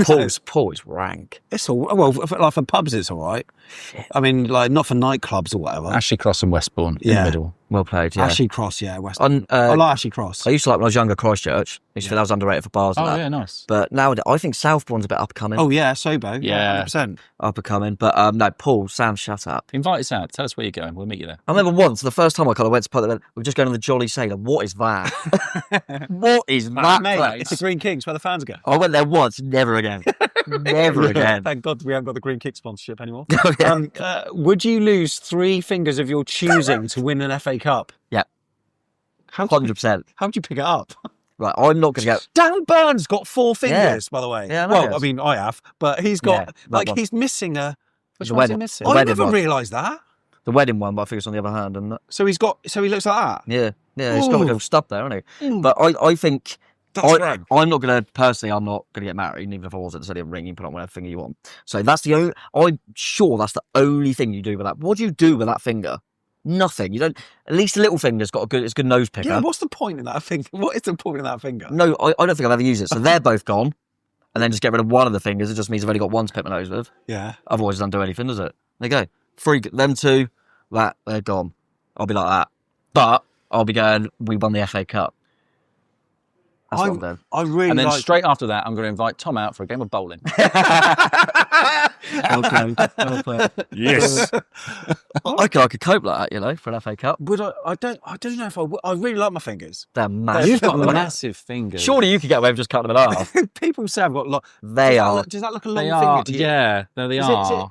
Speaker 2: Paul is rank.
Speaker 1: It's like for pubs, it's all right.
Speaker 2: Shit.
Speaker 1: I mean, like not for nightclubs or whatever.
Speaker 3: Ashley Cross and Westbourne in the middle.
Speaker 2: Well played, yeah.
Speaker 1: Ashley Cross, Westbourne. I like Ashley Cross.
Speaker 2: I used to like when I was younger Christchurch. I used to think that was underrated for bars.
Speaker 3: Oh, yeah, nice.
Speaker 2: But now I think Southbourne's a bit up and coming.
Speaker 1: Oh, yeah, Sobo.
Speaker 3: Yeah.
Speaker 1: 100%.
Speaker 2: Up and coming. But no, Paul, Sam, shut up.
Speaker 3: Invite us out. Tell us where you're going. We'll meet you there.
Speaker 2: I remember once, the first time I kind of went to pub, we're just going on the Jolly Sailor. What is that? What is that
Speaker 1: Mate,
Speaker 2: place?
Speaker 1: it's the Green Kings where the fans go.
Speaker 2: I went there once, never again. Never again.
Speaker 1: Thank God we haven't got the Green Kick sponsorship anymore.
Speaker 2: Oh, yeah.
Speaker 1: Would you lose 3 fingers of your choosing to win an FA Cup?
Speaker 2: Yeah.
Speaker 1: 100%. How would you pick it up?
Speaker 2: Right, I'm not going to go.
Speaker 1: Dan Burns got 4 fingers, by the way.
Speaker 2: Yeah,
Speaker 1: I mean, I have, but he's got, he's missing a... Which one's he missing? I never realised that.
Speaker 2: The wedding one, but I think it's on the other hand. And
Speaker 1: so he looks like that?
Speaker 2: Yeah, he's got a little stub there, hasn't he? But I think... I'm not going to get married, even if I was at the ring, you put on whatever finger you want. So I'm sure that's the only thing you do with that. What do you do with that finger? Nothing. You don't. At least the little finger's got it's a good nose picker.
Speaker 1: Yeah. What's the point in that finger? What is the point in that finger?
Speaker 2: No, I don't think I've ever used it. So they're both gone, and then just get rid of one of the fingers. It just means I've only got one to pick my nose with.
Speaker 1: Yeah.
Speaker 2: Otherwise, it doesn't do anything, does it? There you go. 3, them 2, they're gone. I'll be like that. But I'll be going. We won the FA Cup. That's what I'm doing.
Speaker 1: I really.
Speaker 3: And then straight after that, I'm going to invite Tom out for a game of bowling.
Speaker 2: Well played.
Speaker 3: Yes.
Speaker 2: I could cope like that, for an FA Cup.
Speaker 1: Would I? I don't know if I would. I really like my fingers.
Speaker 2: They're massive.
Speaker 3: You've got massive fingers.
Speaker 2: Surely you could get away with just cutting them in half.
Speaker 1: People say I've got long.
Speaker 2: They are.
Speaker 1: Does that look a long
Speaker 3: They
Speaker 1: finger
Speaker 3: are.
Speaker 1: to you?
Speaker 3: Yeah, no, they are.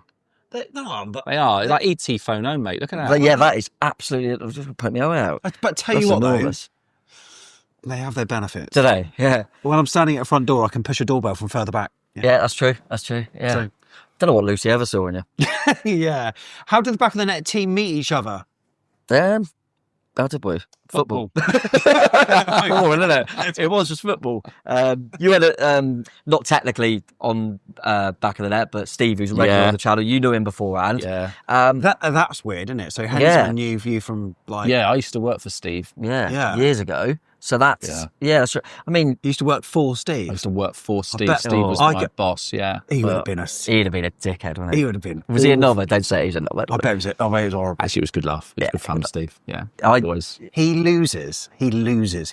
Speaker 1: No, but
Speaker 3: They are. It's like E.T. phone, mate. Look at that.
Speaker 2: Yeah, that is absolutely. Just put me eye out.
Speaker 1: But tell you what, though. They have their benefits.
Speaker 2: Do they? Yeah.
Speaker 1: When I'm standing at a front door, I can push a doorbell from further back.
Speaker 2: Yeah, that's true. That's true. Yeah. So, don't know what Lucy ever saw in you.
Speaker 1: Yeah. How did the back of the net team meet each other?
Speaker 2: How did we? Football.
Speaker 3: Oh, isn't it?
Speaker 2: It was just football. You had a, not technically on back of the net, but Steve, who's a regular on the channel, you knew him beforehand.
Speaker 3: Yeah.
Speaker 1: That's weird, isn't it? So Hensman knew you from like...
Speaker 3: Yeah, I used to work for Steve.
Speaker 2: Yeah. Years ago. So that's that's right. I mean,
Speaker 1: you used to work for Steve.
Speaker 3: I used to work for Steve. Steve was my boss. Yeah,
Speaker 1: he would have been a
Speaker 2: dickhead, wouldn't he?
Speaker 1: He would have been.
Speaker 2: Was he a knobber? Don't say he's a knobber.
Speaker 1: I bet it was horrible.
Speaker 3: Actually, it was good laugh. It was good fun, Steve. Yeah,
Speaker 1: He loses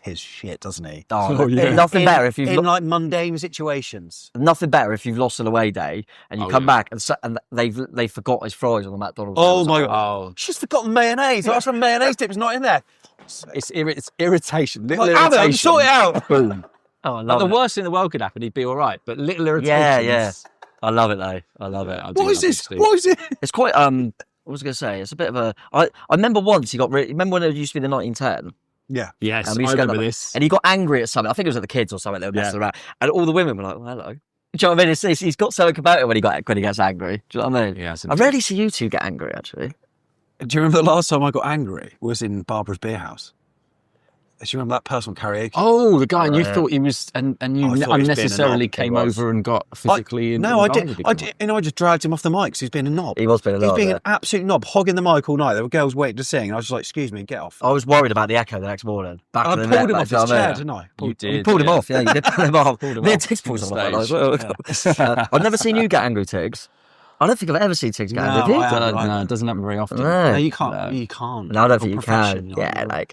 Speaker 1: his shit, doesn't he?
Speaker 2: Nothing better if you've
Speaker 1: in like mundane situations.
Speaker 2: Nothing better if you've lost an away day and you come back and they've forgot his fries on the McDonald's.
Speaker 1: Oh my god! She's forgotten mayonnaise. That's when mayonnaise dip is not in there.
Speaker 3: It's irritation. Little
Speaker 1: irritation.
Speaker 3: Adam,
Speaker 1: sort it out.
Speaker 3: Boom.
Speaker 2: Oh, I love
Speaker 3: the worst thing in the world could happen. He'd be all right, but little irritation.
Speaker 2: Yeah. I love it though. I love it.
Speaker 1: What is this? What is it?
Speaker 2: It's quite. What was I going to say? It's a bit of a. I remember once he got. Remember when it used to be the 1910?
Speaker 1: Yeah.
Speaker 3: Yes. I remember this.
Speaker 2: And he got angry at something. I think it was at the kids or something. They were messing around, and all the women were like, "Well, hello." Do you know what I mean? He's got something about it when he gets angry. Do you know what I mean?
Speaker 3: Yeah.
Speaker 2: I rarely see you two get angry actually.
Speaker 1: Do you remember the last time I got angry was in Barbara's beer house? Do you remember that personal karaoke?
Speaker 3: Oh, the guy, and you thought he was, and you unnecessarily came over and got physically.
Speaker 1: No, I did. I just dragged him off the mic because he's being a knob.
Speaker 2: He was being a knob.
Speaker 1: He's being an absolute knob, hogging the mic all night. There were girls waiting to sing, and I was just like, "Excuse me, get off."
Speaker 2: I was worried about the echo the next morning.
Speaker 1: I pulled him off his chair, didn't I?
Speaker 3: You did.
Speaker 2: You pulled him off. Yeah, you did pull him off.
Speaker 3: Me and
Speaker 2: Tiggs pulled him off. I've never seen you get angry, Tiggs. I don't think I've ever seen Tiggs get angry.
Speaker 3: No, it doesn't happen very often.
Speaker 1: No, you can't. You can't.
Speaker 2: No, I don't think you can. Yeah, like.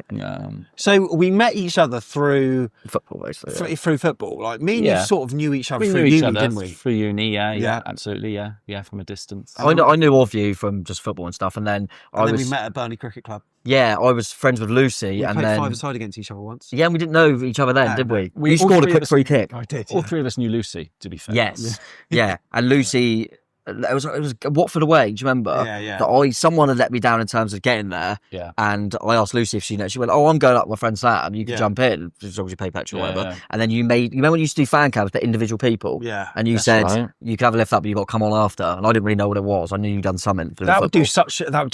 Speaker 1: So we met each other through
Speaker 2: football, basically.
Speaker 1: Through football. Like me and you sort of knew each other through uni, didn't we?
Speaker 3: Through uni, yeah, absolutely, yeah, from a distance.
Speaker 2: I knew of you from just football and stuff, and then
Speaker 1: we met at Burnley Cricket Club.
Speaker 2: Yeah, I was friends with Lucy,
Speaker 1: we
Speaker 2: and
Speaker 1: played
Speaker 2: then
Speaker 1: 5-a-side against each other once.
Speaker 2: Yeah, and we didn't know each other then, did we?
Speaker 3: We
Speaker 2: you scored a quick free kick.
Speaker 1: I did.
Speaker 3: All three of us knew Lucy, to be fair.
Speaker 2: Yes, yeah, and Lucy. It was Watford away. Do you remember?
Speaker 1: Yeah.
Speaker 2: That someone had let me down in terms of getting there.
Speaker 3: Yeah.
Speaker 2: And I asked Lucy if she knew. She went, "Oh, I'm going up with my friend Sam. You can jump in as long as you pay petrol or whatever." Yeah. And then you remember when you used to do fan cabs for individual people.
Speaker 1: Yeah.
Speaker 2: And you said you can have a lift up, but you got to come on after. And I didn't really know what it was. I knew you'd done something.
Speaker 1: That would do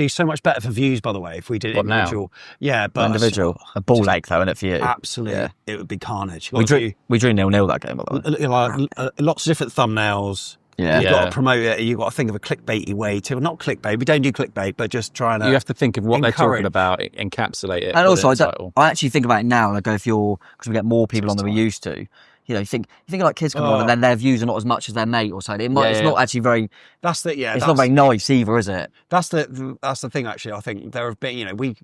Speaker 1: so much better for views, by the way, if we did individual.
Speaker 2: Now?
Speaker 1: Yeah, but
Speaker 2: individual. A ball ache though, isn't it for you?
Speaker 1: Absolutely. Yeah. It would be carnage.
Speaker 2: We drew 0-0 that game, by the
Speaker 1: way. Lots of different thumbnails.
Speaker 2: Yeah.
Speaker 1: You've got to promote it. You've got to think of a clickbaity way to, not clickbait. We don't do clickbait, but just trying to.
Speaker 3: You have to think of what they're talking about, encapsulate it.
Speaker 2: And also, I actually think about it now, and I go, because we get more people on than we used to. You know, you think like kids come on, and then their views are not as much as their mate or something. It's not actually very.
Speaker 1: That's the
Speaker 2: It's not very nice either, is it?
Speaker 1: That's the thing. Actually, I think there have been.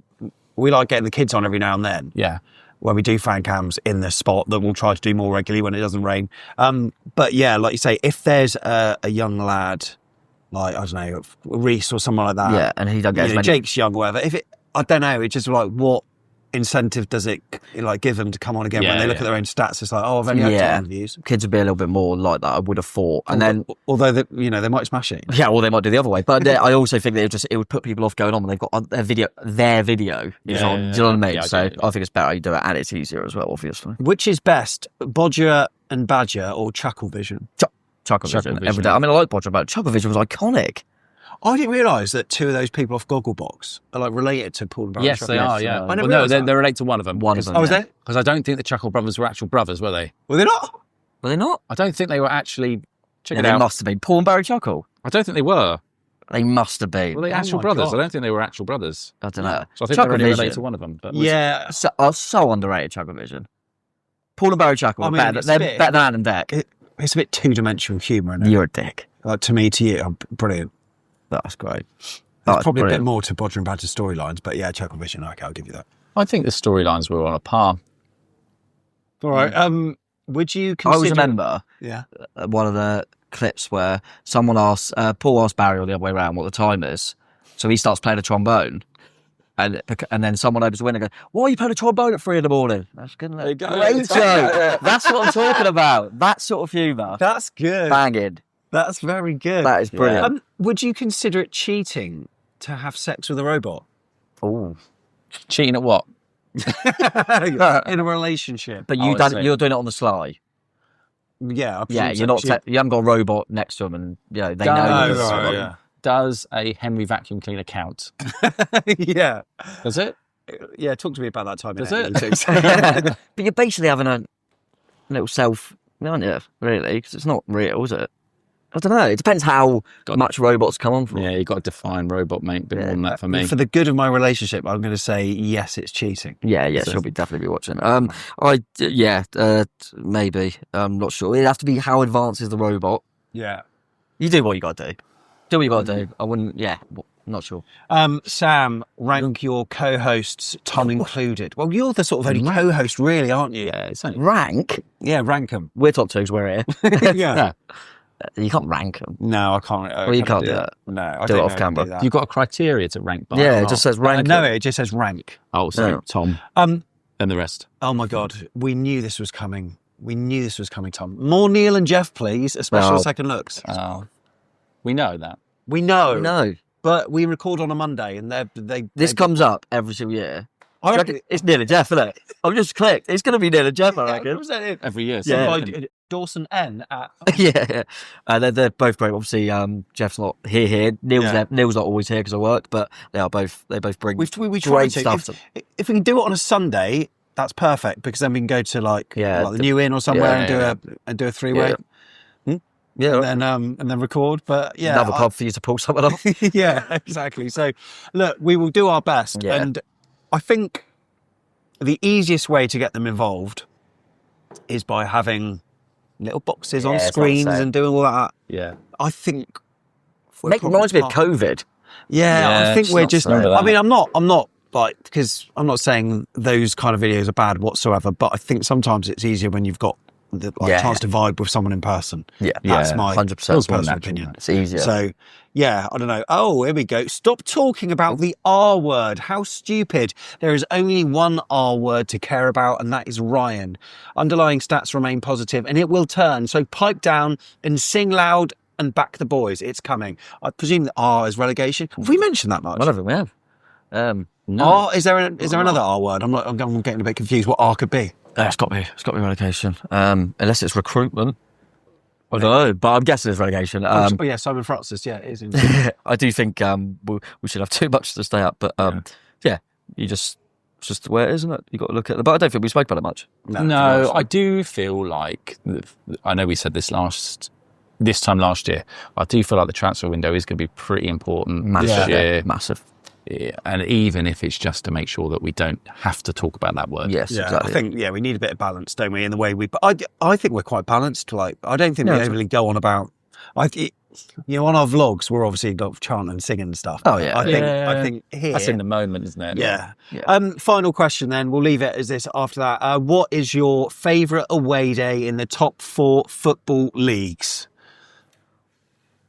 Speaker 1: We like getting the kids on every now and then.
Speaker 3: Yeah.
Speaker 1: When we do fan cams in the spot that we'll try to do more regularly when it doesn't rain. But yeah, like you say, if there's a young lad, like, I don't know, Reese or someone like that.
Speaker 2: Yeah, and he don't get as many.
Speaker 1: Jake's young or whatever. I don't know, it's just like, what incentive does it like give them to come on again when they look at their own stats? It's like, I've only had 10 views.
Speaker 2: Kids would be a little bit more like that, I would have thought. And then,
Speaker 1: although they might smash it.
Speaker 2: Yeah, or they might do the other way. But I also think that it would put people off going on when they've got their video is on. Do you know what I mean? So I think it's better you do it, and it's easier as well, obviously.
Speaker 1: Which is best, Bodger and Badger or Chuckle Vision?
Speaker 2: Chuckle Vision every day. I mean, I like Bodger, but Chuckle Vision was iconic.
Speaker 1: I didn't realise that two of those people off Gogglebox are like related to Paul and Barry.
Speaker 3: Yes, they are. Yeah.
Speaker 1: I never realised that.
Speaker 3: They're related to one of them.
Speaker 2: One of them.
Speaker 1: Oh, was they?
Speaker 3: Because I don't think the Chuckle brothers were actual brothers, were they?
Speaker 1: Were they not?
Speaker 2: Were they not?
Speaker 3: I don't think they were actually.
Speaker 2: Check it out. They must have been. Paul and Barry Chuckle.
Speaker 3: I don't think they were.
Speaker 2: They must have been.
Speaker 3: Were they actual brothers? God. I don't think they were actual brothers.
Speaker 2: I don't know.
Speaker 3: So I think they're only related to one of them. But
Speaker 1: yeah.
Speaker 2: So underrated, Chuckle Vision. Paul and Barry Chuckle. They're better than Anne and Beck.
Speaker 1: It's a bit two-dimensional humour, isn't it?
Speaker 2: You're a dick.
Speaker 1: Like, to me, to you, brilliant.
Speaker 2: That's great.
Speaker 1: There's probably a bit more to Bodger and Badger storylines, but yeah, Chuckle Vision, okay, I'll give you that.
Speaker 3: I think the storylines were on a par.
Speaker 1: All right. Would you consider...
Speaker 2: I always remember one of the clips where someone asked, Paul asked Barry or the other way around what the time is. So he starts playing a trombone. And then someone opens the window and goes, "Why are you playing a trombone at 3 a.m? That's good. Great joke. That's what I'm talking about. That sort of humour.
Speaker 1: That's good.
Speaker 2: Banging.
Speaker 1: That's very good.
Speaker 2: That is brilliant.
Speaker 1: Would you consider it cheating to have sex with a robot?
Speaker 2: Oh,
Speaker 3: cheating at what?
Speaker 1: in a relationship.
Speaker 2: But you're doing it on the sly.
Speaker 1: Yeah,
Speaker 2: you're not. You haven't got a robot next to them, and they know.
Speaker 3: Does a Henry vacuum cleaner count?
Speaker 1: Yeah.
Speaker 3: Does it?
Speaker 1: Yeah, talk to me about that time.
Speaker 3: Does it?
Speaker 2: But you're basically having a little self, aren't you? Really, because it's not real, is it? I don't know. It depends how much robots come on for.
Speaker 3: Yeah, you've got to define robot, mate. A bit more than that for me.
Speaker 1: For the good of my relationship, I'm going to say yes, it's cheating.
Speaker 2: Yeah, she'll definitely be watching. Maybe. I'm not sure. It'd have to be how advanced is the robot.
Speaker 1: Yeah.
Speaker 2: You do what you got to do. Do what you got to do. I wouldn't. Yeah, not sure.
Speaker 1: Sam, rank your co-hosts, Tom included. Well, you're the sort of only co-host, really, aren't you?
Speaker 3: Yeah, it's only...
Speaker 2: Rank.
Speaker 1: Yeah, rank them.
Speaker 2: We're top twos. We're here.
Speaker 1: Yeah.
Speaker 2: You can't rank them.
Speaker 1: No, I can't.
Speaker 2: Well, you can't do that.
Speaker 1: No, I
Speaker 2: do
Speaker 1: don't
Speaker 2: it off camera.
Speaker 3: You've got a criteria to rank by.
Speaker 2: Yeah, it just says rank.
Speaker 1: No, it just says rank.
Speaker 3: Oh, sorry, Tom. And the rest.
Speaker 1: Oh my God, we knew this was coming. Tom. More Neil and Jeff, please. Special second looks.
Speaker 3: Oh, we know that.
Speaker 1: We know.
Speaker 2: No,
Speaker 1: but we record on a Monday, and
Speaker 2: this comes up every single year. It's Neil and Jeff, isn't it? I've just clicked. It's going to be Neil and Jeff, I reckon.
Speaker 3: Every year.
Speaker 1: Yeah. Dawson N.
Speaker 2: Yeah. They're both great. Obviously, Jeff's not here. Neil's not always here because of work, but they both bring
Speaker 1: we
Speaker 2: great stuff.
Speaker 1: If we can do it on a Sunday, that's perfect because then we can go to like the New Inn or somewhere and do a three-way.
Speaker 2: Yeah.
Speaker 1: And then record, but
Speaker 2: another pub for you to pull someone off.
Speaker 1: Yeah, exactly. So, look, we will do our best, and I think the easiest way to get them involved is by having little boxes on screens and doing all that.
Speaker 3: Yeah,
Speaker 1: I think
Speaker 2: it reminds me of COVID.
Speaker 1: Yeah, I think we're just.
Speaker 3: I
Speaker 1: mean, I'm not like because I'm not saying those kind of videos are bad whatsoever, but I think sometimes it's easier when you've got the chance to vibe with someone in person. That's my
Speaker 2: 100%
Speaker 1: personal opinion.
Speaker 2: It's easier.
Speaker 1: So, I don't know. Oh, here we go. Stop talking about the R word. How stupid. There is only one R word to care about, and that is Ryan. Underlying stats remain positive, and it will turn. So pipe down and sing loud and back the boys. It's coming. I presume that R is relegation. Have we mentioned that much?
Speaker 2: I don't think we have.
Speaker 1: No. R, is there another R word? I'm getting a bit confused what R could be.
Speaker 2: It's got to be relegation. Unless it's recruitment. I don't know, but I'm guessing it's relegation.
Speaker 1: Simon Francis, it is.
Speaker 2: I do think we should have too much to stay up, but it's just the way it is, isn't it? You've got to look at it. But I don't think we spoke about it much.
Speaker 3: No, I do feel like, I know we said this time last year, I do feel like the transfer window is going to be pretty important this year.
Speaker 2: Massive.
Speaker 3: Yeah, and even if it's just to make sure that we don't have to talk about that word.
Speaker 2: Yes, exactly.
Speaker 1: I think we need a bit of balance, don't we, in the way we. But I think we're quite balanced. Like I don't think we overly go on about. On our vlogs, we're obviously chanting and singing and stuff.
Speaker 2: Oh yeah,
Speaker 1: I think here
Speaker 3: that's in the moment, isn't it?
Speaker 1: Yeah. Final question, then we'll leave it as this. After that, what is your favourite away day in the top 4 football leagues?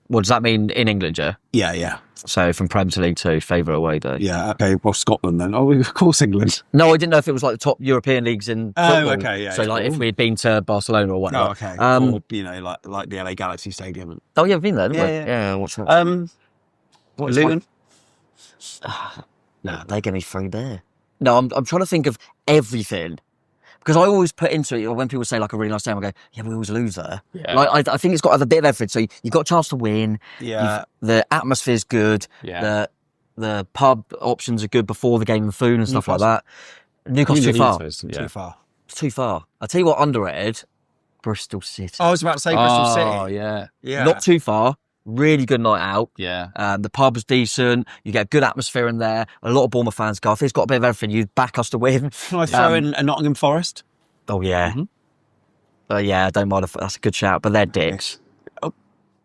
Speaker 2: What does that mean in England?
Speaker 1: Yeah.
Speaker 2: So from Premier League to favourite away day.
Speaker 1: Yeah, okay. Well, Scotland then. Oh, of course, England.
Speaker 2: No, I didn't know if it was like the top European leagues in football.
Speaker 1: Oh, okay, yeah.
Speaker 2: So like if we had been to Barcelona or whatnot.
Speaker 1: Oh, okay. Or, like the LA Galaxy Stadium.
Speaker 2: Oh, yeah, I've been there.
Speaker 1: Yeah.
Speaker 2: What's that?
Speaker 1: What, Luton?
Speaker 2: No, they give me free beer. No, I'm trying to think of everything. Because I always put into it, when people say like a really nice game, I go, yeah, we always lose there.
Speaker 3: Yeah.
Speaker 2: Like I think it's got to have a bit of everything. So you've got a chance to win.
Speaker 1: Yeah.
Speaker 2: The atmosphere's good.
Speaker 3: Yeah.
Speaker 2: The pub options are good before the game and food and stuff like that. Newcastle's too far.
Speaker 1: Too far.
Speaker 2: It's too far. I'll tell you what, underrated, Bristol City.
Speaker 1: I was about to say Bristol City.
Speaker 3: Oh, yeah.
Speaker 2: Not too far. Really good night out.
Speaker 3: Yeah.
Speaker 2: The pub's decent. You get a good atmosphere in there. A lot of Bournemouth fans go, if it's got a bit of everything, you'd back us to win.
Speaker 1: Can I throw in a Nottingham Forest?
Speaker 2: Oh, yeah.
Speaker 1: Mm-hmm.
Speaker 2: I don't mind if that's a good shout, but they're dicks. Oh.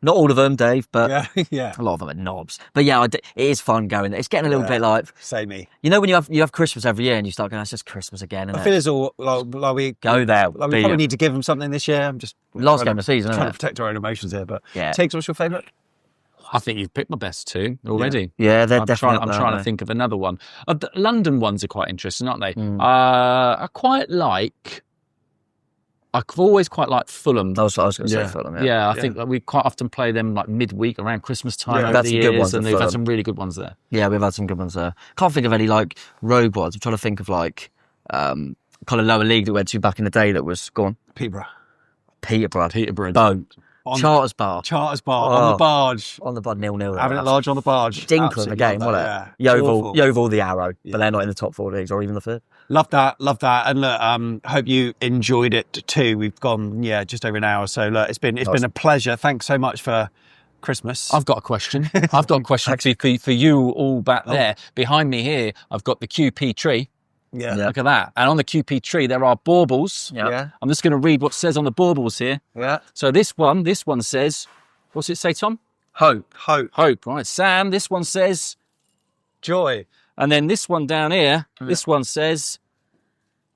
Speaker 2: Not all of them, Dave, but
Speaker 1: yeah.
Speaker 2: a lot of them are knobs. But yeah, it is fun going there. It's getting a little bit like...
Speaker 1: Say me.
Speaker 2: You know when you have Christmas every year and you start going, it's just Christmas again, isn't
Speaker 1: I feel as all like we...
Speaker 2: Go there.
Speaker 1: Like we probably need to give them something this year. I'm just...
Speaker 2: Last game of the season,
Speaker 1: trying to protect our own emotions here, but...
Speaker 2: Yeah.
Speaker 1: Tiggs, what's your favourite?
Speaker 3: I think you've picked my best 2 already.
Speaker 2: Yeah, they're definitely...
Speaker 3: I'm trying to think of another one. The London ones are quite interesting, aren't they? I quite like... I've always quite liked Fulham.
Speaker 2: I was going to say Fulham,
Speaker 3: yeah. I think that we quite often play them like midweek around Christmas time over the years,
Speaker 2: good ones
Speaker 3: and they've had some really good ones there.
Speaker 2: Yeah, we've had some good ones there. Can't think of any like rogue ones. I'm trying to think of like kind of lower league that we went to back in the day that was gone. Peterborough. Boat. Charters Bar.
Speaker 1: On the barge.
Speaker 2: On the barge, 0-0.
Speaker 1: Having it large on the barge.
Speaker 2: Dinkley the game, wasn't it?
Speaker 1: Yeah.
Speaker 2: Yeovil the Arrow, but they're not in the top 4 leagues or even the 3rd.
Speaker 1: Love that. And look, hope you enjoyed it too. We've gone, just over an hour. So look, it's been a pleasure. Thanks so much for Christmas.
Speaker 3: I've got a question. Actually for you all back there. Behind me here, I've got the QP tree.
Speaker 1: Yeah.
Speaker 3: Look at that. And on the QP tree, there are baubles.
Speaker 2: Yeah.
Speaker 3: I'm just going to read what says on the baubles here.
Speaker 1: Yeah.
Speaker 3: So this one says, what's it say, Tom?
Speaker 1: Hope.
Speaker 3: Right. Sam, this one says
Speaker 1: joy.
Speaker 3: And then this one down here, this one says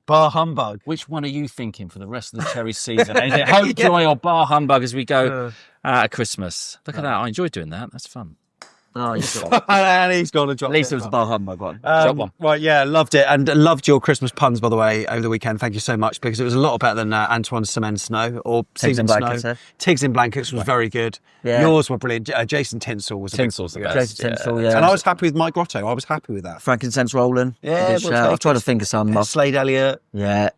Speaker 1: bar humbug.
Speaker 3: Which one are you thinking for the rest of the cherry season? Is it hope, joy, or bar humbug as we go out of Christmas? Look at that. I enjoyed doing that. That's fun.
Speaker 2: Oh,
Speaker 1: and he's gone and dropped
Speaker 2: At least it was a bar humbug one.
Speaker 1: Right, yeah, loved it. And loved your Christmas puns, by the way, over the weekend. Thank you so much, because it was a lot better than Antoine's Cement Snow or
Speaker 2: Tigs in
Speaker 1: Season
Speaker 2: Blankets,
Speaker 1: Snow. Tigs in Blankets was very good. Yeah. Yours were brilliant. Jason Tinsel was
Speaker 3: Tinsel's the best.
Speaker 2: Jason Tinsel, yeah.
Speaker 1: And I was happy with Mike Grotto. I was happy with that.
Speaker 2: Frankincense Rolling.
Speaker 1: Yeah,
Speaker 2: I've tried to think of some.
Speaker 1: Slade Elliott.
Speaker 2: Yeah.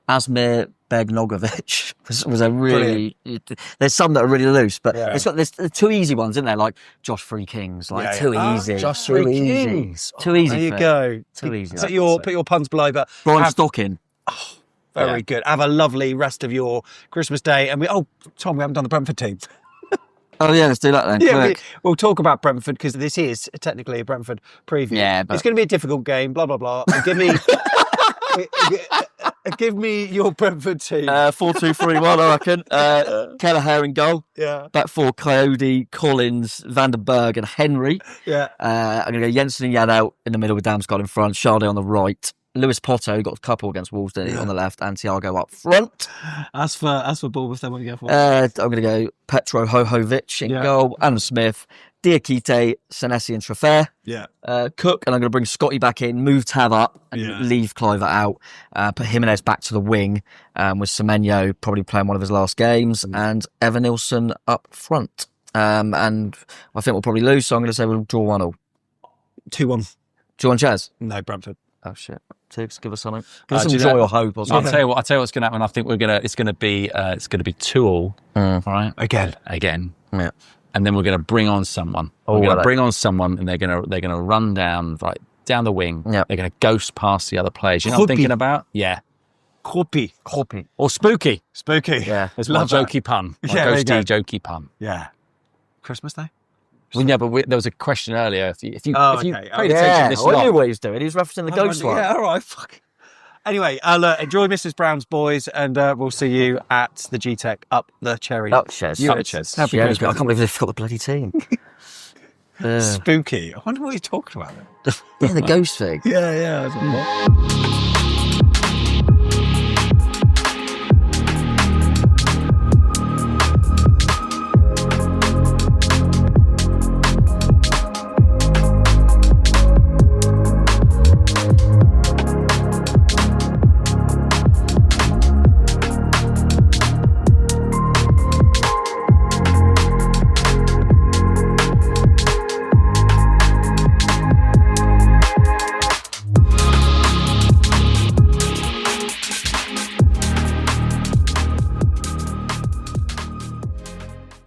Speaker 2: Asmir Begnogovic was a really. There's some that are really loose, but there's 2 easy ones, isn't there? Like Josh Three Kings, too easy.
Speaker 3: Josh Three Kings,
Speaker 2: too easy.
Speaker 1: There you go.
Speaker 2: Too easy.
Speaker 1: Put your puns below, but
Speaker 2: Brian Stocking.
Speaker 1: Oh, very good. Have a lovely rest of your Christmas day, and Tom, we haven't done the Brentford team.
Speaker 2: Oh yeah, let's do that then.
Speaker 1: Yeah, we'll talk about Brentford because this is technically a Brentford preview.
Speaker 2: Yeah, but
Speaker 1: it's going to be a difficult game. Blah blah blah. Give me your Brentford team.
Speaker 2: 4-2-3-1, I reckon. Kelleher in goal.
Speaker 1: Yeah.
Speaker 2: Back 4, Coyote, Collins, Vandenberg and Henry.
Speaker 1: Yeah.
Speaker 2: I'm going to go Jensen and Jan out in the middle with Damsgaard in front, Sade on the right. Lewis Potto got a couple against Wolves on the left, and Thiago up front.
Speaker 1: As for Bournemouth, then what do you go for?
Speaker 2: I'm going to go Petro Hohovic in goal, Adam Smith, Diakite, Senesi and Traffair.
Speaker 1: Yeah.
Speaker 2: Cook, and I'm going to bring Scotty back in, move Tav up, and leave Cliver out. Put Jimenez back to the wing, with Semenyo probably playing one of his last games, and Evan Nilsson up front. And I think we'll probably lose, so I'm going to say we'll draw 1-1.
Speaker 1: 2-1.
Speaker 2: 2-1 Chaz?
Speaker 1: No, Brentford.
Speaker 2: Oh shit! Tiggs, give us something. Give us some joy or hope. Or
Speaker 3: something. I'll tell you what's going to happen. I think it's going to be 2-2. All right. Again.
Speaker 2: Yeah.
Speaker 3: And then we're going to bring on someone. We're going to bring on someone, and they're going to run down the wing.
Speaker 2: Yeah.
Speaker 3: They're going to ghost past the other players. You know what I'm thinking about? Yeah.
Speaker 1: Kopi.
Speaker 3: Or Spooky.
Speaker 2: Yeah.
Speaker 3: It's my jokey pun. My ghosty jokey pun.
Speaker 1: Yeah. Christmas Day?
Speaker 3: Well, yeah, but there was a question earlier. If you paid attention this
Speaker 2: I knew what he was doing. He was referencing the ghost one.
Speaker 1: Yeah, all right, fuck. Anyway, enjoy Mrs. Brown's boys, and we'll see you at the G-Tech up the cherry.
Speaker 2: Up Ches.
Speaker 1: Happy Christmas.
Speaker 2: I can't believe they've got the bloody team.
Speaker 1: Spooky. I wonder what you're talking about.
Speaker 2: The ghost thing.
Speaker 1: Yeah.